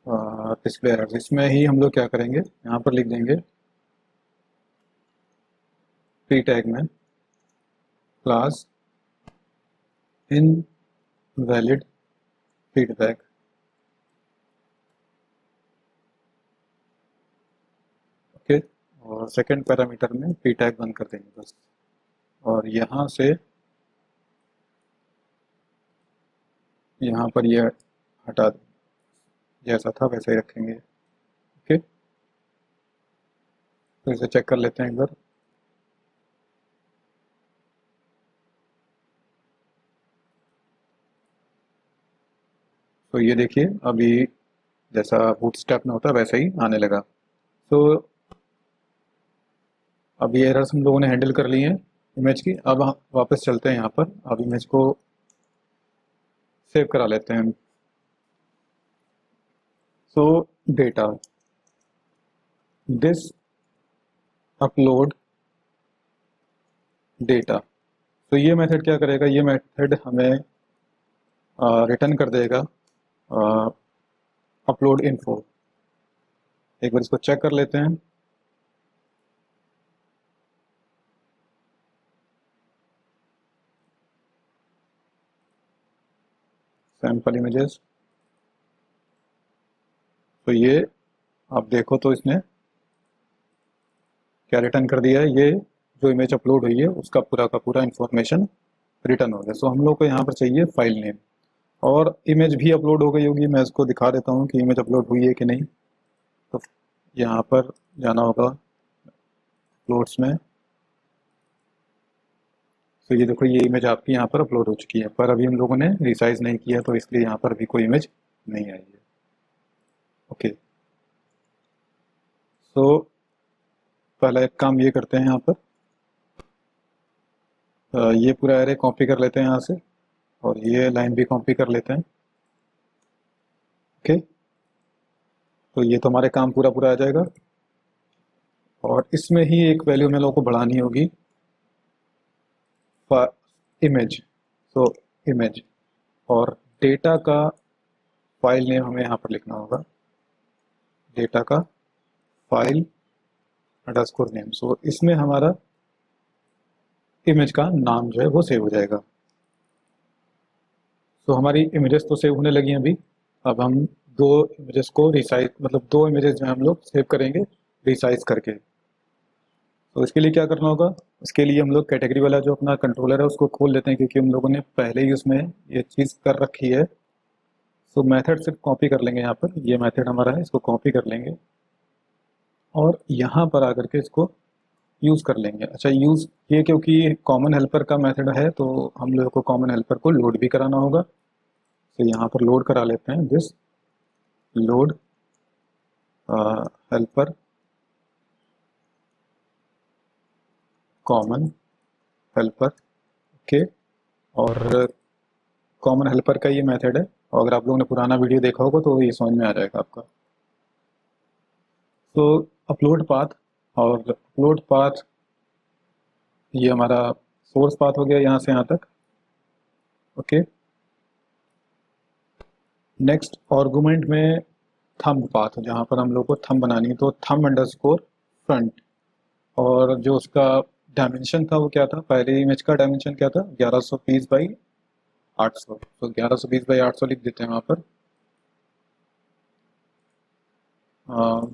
डिस्प्ले एरर्स, इसमें ही हम लोग क्या करेंगे, यहाँ पर लिख देंगे पी टैग में class in valid feedback. Okay, और सेकंड पैरामीटर में पी टैग बंद कर देंगे बस, और यहाँ से यहाँ पर ये हटा दें, जैसा था वैसा ही रखेंगे। ओके, तो इसे चेक कर लेते हैं एक बार। तो ये देखिए अभी जैसा बूटस्ट्रैप में होता है वैसा ही आने लगा। तो अब ये एरर्स हम लोगों ने हैंडल कर ली हैं इमेज की। अब हम वापस चलते हैं यहाँ पर, अब इमेज को सेव करा लेते हैं। सो डेटा दिस अपलोड डेटा, तो ये मेथड क्या करेगा, ये मेथड हमें रिटर्न कर देगा अपलोड इन्फो। एक बार इसको चेक कर लेते हैं। सैंपल इमेजेस, तो ये आप देखो तो इसने क्या रिटर्न कर दिया है, ये जो इमेज अपलोड हुई है उसका पूरा का पूरा इंफॉर्मेशन रिटर्न हो गया। सो हम लोग को यहाँ पर चाहिए फाइल नेम, और इमेज भी अपलोड हो गई होगी, मैं इसको दिखा देता हूँ कि इमेज अपलोड हुई है कि नहीं। तो यहाँ पर जाना होगा अपलोड्स में। तो ये देखो ये इमेज आपकी यहाँ पर अपलोड हो चुकी है, पर अभी हम लोगों ने रिसाइज नहीं किया, तो इसलिए यहाँ पर भी कोई इमेज नहीं आई है। ओके, सो पहला एक काम ये करते हैं, यहाँ पर ये पूरा एरे कॉपी कर लेते हैं यहाँ से, और ये लाइन भी कॉपी कर लेते हैं। ओके, तो ये तो हमारे काम पूरा पूरा आ जाएगा, और इसमें ही एक वैल्यू में लोगों को बढ़ानी होगी, इमेज। सो इमेज और डेटा का फाइल नेम हमें यहाँ पर लिखना होगा, डेटा का फाइल अंडरस्कोर नेम। सो इसमें हमारा इमेज का नाम जो है वो सेव हो जाएगा। तो हमारी इमेजेस तो सेव होने लगी हैं अभी। अब हम दो इमेजेस को रिसाइज, मतलब दो इमेजेस जो हम लोग सेव करेंगे रिसाइज करके। तो इसके लिए क्या करना होगा, इसके लिए हम लोग कैटेगरी वाला जो अपना कंट्रोलर है उसको खोल लेते हैं, क्योंकि हम लोगों ने पहले ही उसमें ये चीज़ कर रखी है। तो मेथड सिर्फ कॉपी कर लेंगे, यहाँ पर ये मेथड हमारा है, इसको कॉपी कर लेंगे और यहाँ पर आकर के इसको यूज़ कर लेंगे। अच्छा, यूज़ ये क्योंकि कॉमन हेल्पर का मेथड है, तो हम लोगों को कॉमन हेल्पर को लोड भी कराना होगा। तो यहाँ पर लोड करा लेते हैं, this load helper common helper. Okay, और कॉमन हेल्पर का ये मेथड है, और अगर आप लोगों ने पुराना वीडियो देखा होगा तो ये समझ में आ जाएगा आपका। तो अपलोड पाथ, और अपलोड पाथ ये हमारा सोर्स पाथ हो गया यहाँ से यहाँ तक। ओके, नेक्स्ट आर्गुमेंट में थंब पाथ, जहाँ पर हम लोग को थंब बनानी है, तो थंब अंडरस्कोर फ्रंट, और जो उसका डायमेंशन था वो क्या था, पहले इमेज का डायमेंशन क्या था, 1120 बाई 800। तो 1120 बाई 800 लिख देते हैं वहाँ पर।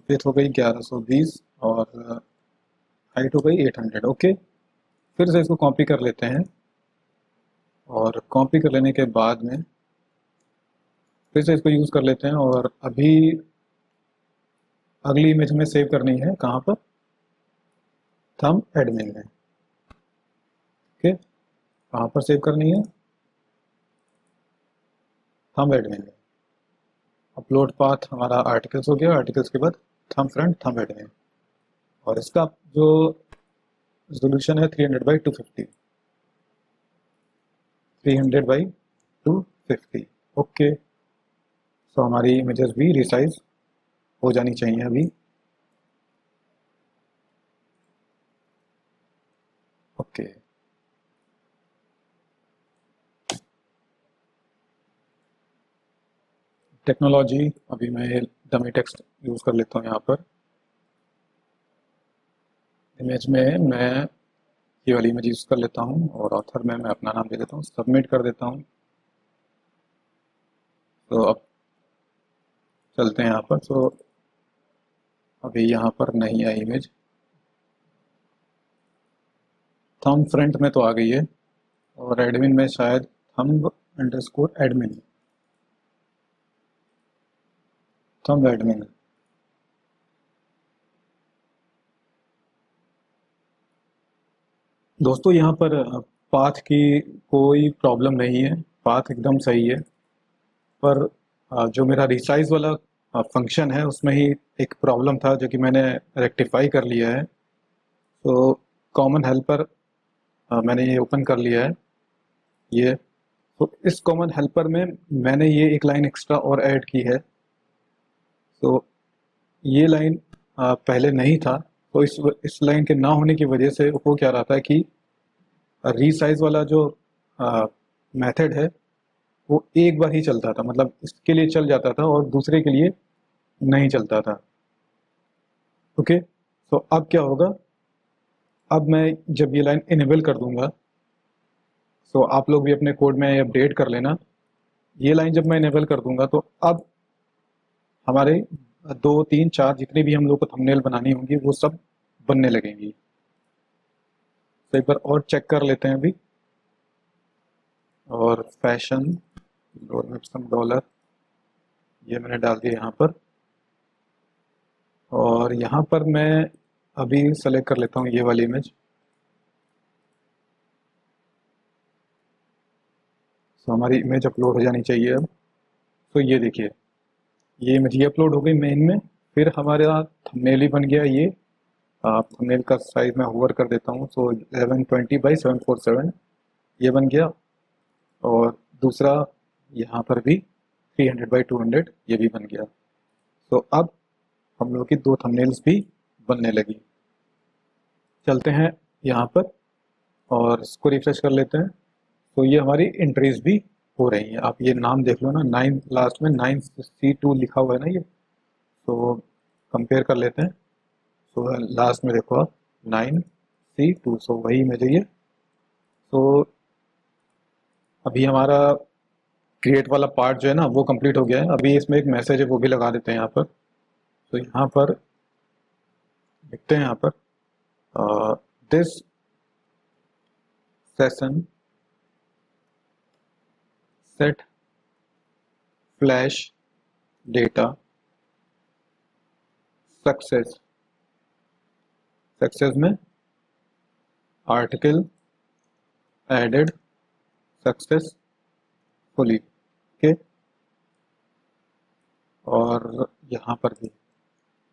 विड्थ हो गई 1120 और हाइट हो गई 800। ओके, फिर से इसको कॉपी कर लेते हैं, और कॉपी कर लेने के बाद में फिर से इसको यूज़ कर लेते हैं, और अभी अगली इमेज में सेव करनी है कहाँ पर, थंब एडमिन में। ओके, कहाँ पर सेव करनी है, थंब एडमिन में। अपलोड पाथ हमारा आर्टिकल्स हो गया, आर्टिकल्स के बाद थंब फ्रंट थंब एडमिन, और इसका जो रेजोल्यूशन है 300/250, 300/250। ओके, तो हमारी इमेजेस भी रिसाइज हो जानी चाहिए अभी। ओके, टेक्नोलॉजी, अभी मैं डमी टेक्स्ट यूज़ कर लेता हूँ यहाँ पर। इमेज में मैं ये वाली इमेज यूज़ कर लेता हूँ और ऑथर में मैं अपना नाम दे देता हूँ, सबमिट कर देता हूँ। तो अब चलते हैं यहाँ पर। तो अभी यहाँ पर नहीं आई इमेज, थंब फ्रंट में तो आ गई है और एडमिन में शायद thumb underscore admin, thumb admin. दोस्तों यहाँ पर पाथ की कोई प्रॉब्लम नहीं है, पाथ एकदम सही है, पर जो मेरा रिसाइज वाला फंक्शन है उसमें ही एक प्रॉब्लम था जो कि मैंने रेक्टिफाई कर लिया है। तो कॉमन हेल्पर मैंने ये ओपन कर लिया है ये। तो इस कॉमन हेल्पर में मैंने ये एक लाइन एक्स्ट्रा और ऐड की है। तो ये लाइन पहले नहीं था, तो इस लाइन के ना होने की वजह से हो क्या रहा था कि रीसाइज वाला जो मेथड है वो एक बार ही चलता था, मतलब इसके लिए चल जाता था और दूसरे के लिए नहीं चलता था। ओके, तो अब क्या होगा, अब मैं जब ये लाइन इनेबल कर दूंगा, तो आप लोग भी अपने कोड में अपडेट कर लेना। ये लाइन जब मैं इनेबल कर दूंगा तो अब हमारे 2, 3, 4 जितने भी हम लोग को थंबनेल बनानी होंगी वो सब बनने लगेंगी। तो एक बार और चेक कर लेते हैं अभी। और फैशन $, ये मैंने डाल दिया यहाँ पर। और यहाँ पर मैं अभी सेलेक्ट कर लेता हूँ ये वाली इमेज। तो हमारी इमेज अपलोड हो जानी चाहिए अब। तो ये देखिए, ये इमेज ये अपलोड हो गई मेन में। फिर हमारा थंबनेल ही बन गया ये। थंबनेल का साइज मैं होवर कर देता हूँ, तो 1120 बाई 747 ये बन गया। और दूसरा यहाँ पर भी 300 बाई 200 ये भी बन गया। तो अब हम लोग की 2 थंबनेल्स भी बनने लगी। चलते हैं यहाँ पर और इसको रिफ्रेश कर लेते हैं। तो ये हमारी एंट्रीज भी हो रही हैं। आप ये नाम देख लो ना, 9 लास्ट में 9C2 लिखा हुआ है ना ये। तो कंपेयर कर लेते हैं। तो लास्ट में देखो आप 9C2, सो वही इमेज है ये। तो अभी हमारा क्रिएट वाला पार्ट जो है ना वो कंप्लीट हो गया है। अभी इसमें एक मैसेज है वो भी लगा देते हैं यहाँ पर। तो यहाँ पर लिखते हैं यहाँ पर this session set flash data success, success में आर्टिकल एडेड सक्सेसफुली। ओके, और यहाँ पर भी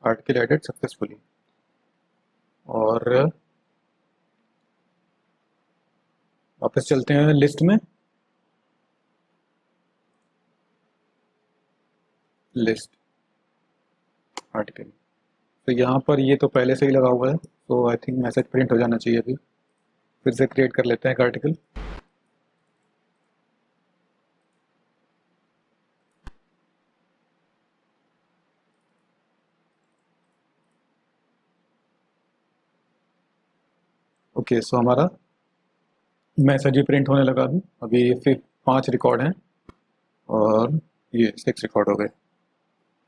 आर्टिकल एडेड सक्सेसफुली। और वापस चलते हैं लिस्ट में, लिस्ट आर्टिकल। तो यहाँ पर ये तो पहले से ही लगा हुआ है, तो आई थिंक मैसेज प्रिंट हो जाना चाहिए। अभी फिर से क्रिएट कर लेते हैं एक आर्टिकल। ओके, सो हमारा मैसेज भी प्रिंट होने लगा। अभी अभी फिर 5 रिकॉर्ड हैं और ये 6 रिकॉर्ड हो गए।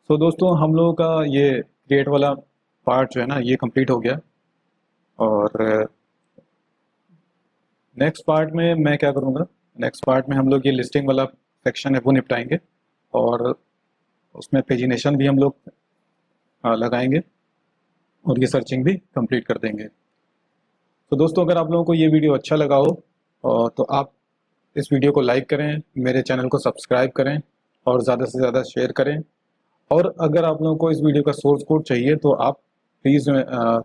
सो दोस्तों, हम लोगों का ये क्रिएट वाला पार्ट जो है ना ये कंप्लीट हो गया। और नेक्स्ट पार्ट में मैं क्या करूँगा, नेक्स्ट पार्ट में हम लोग ये लिस्टिंग वाला सेक्शन है वो निपटाएंगे और उसमें पेजिनेशन भी हम लोग लगाएंगे और ये सर्चिंग भी कंप्लीट कर देंगे। तो दोस्तों, अगर आप लोगों को ये वीडियो अच्छा लगा हो तो आप इस वीडियो को लाइक करें, मेरे चैनल को सब्सक्राइब करें और ज़्यादा से ज़्यादा शेयर करें। और अगर आप लोगों को इस वीडियो का सोर्स कोड चाहिए तो आप प्लीज़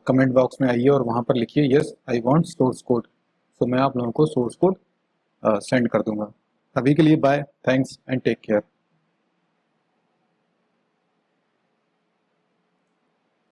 कमेंट बॉक्स में आइए और वहाँ पर लिखिए yes I want source code. तो मैं आप लोगों को सोर्स कोड सेंड कर दूंगा। अभी के लिए bye, thanks and take care.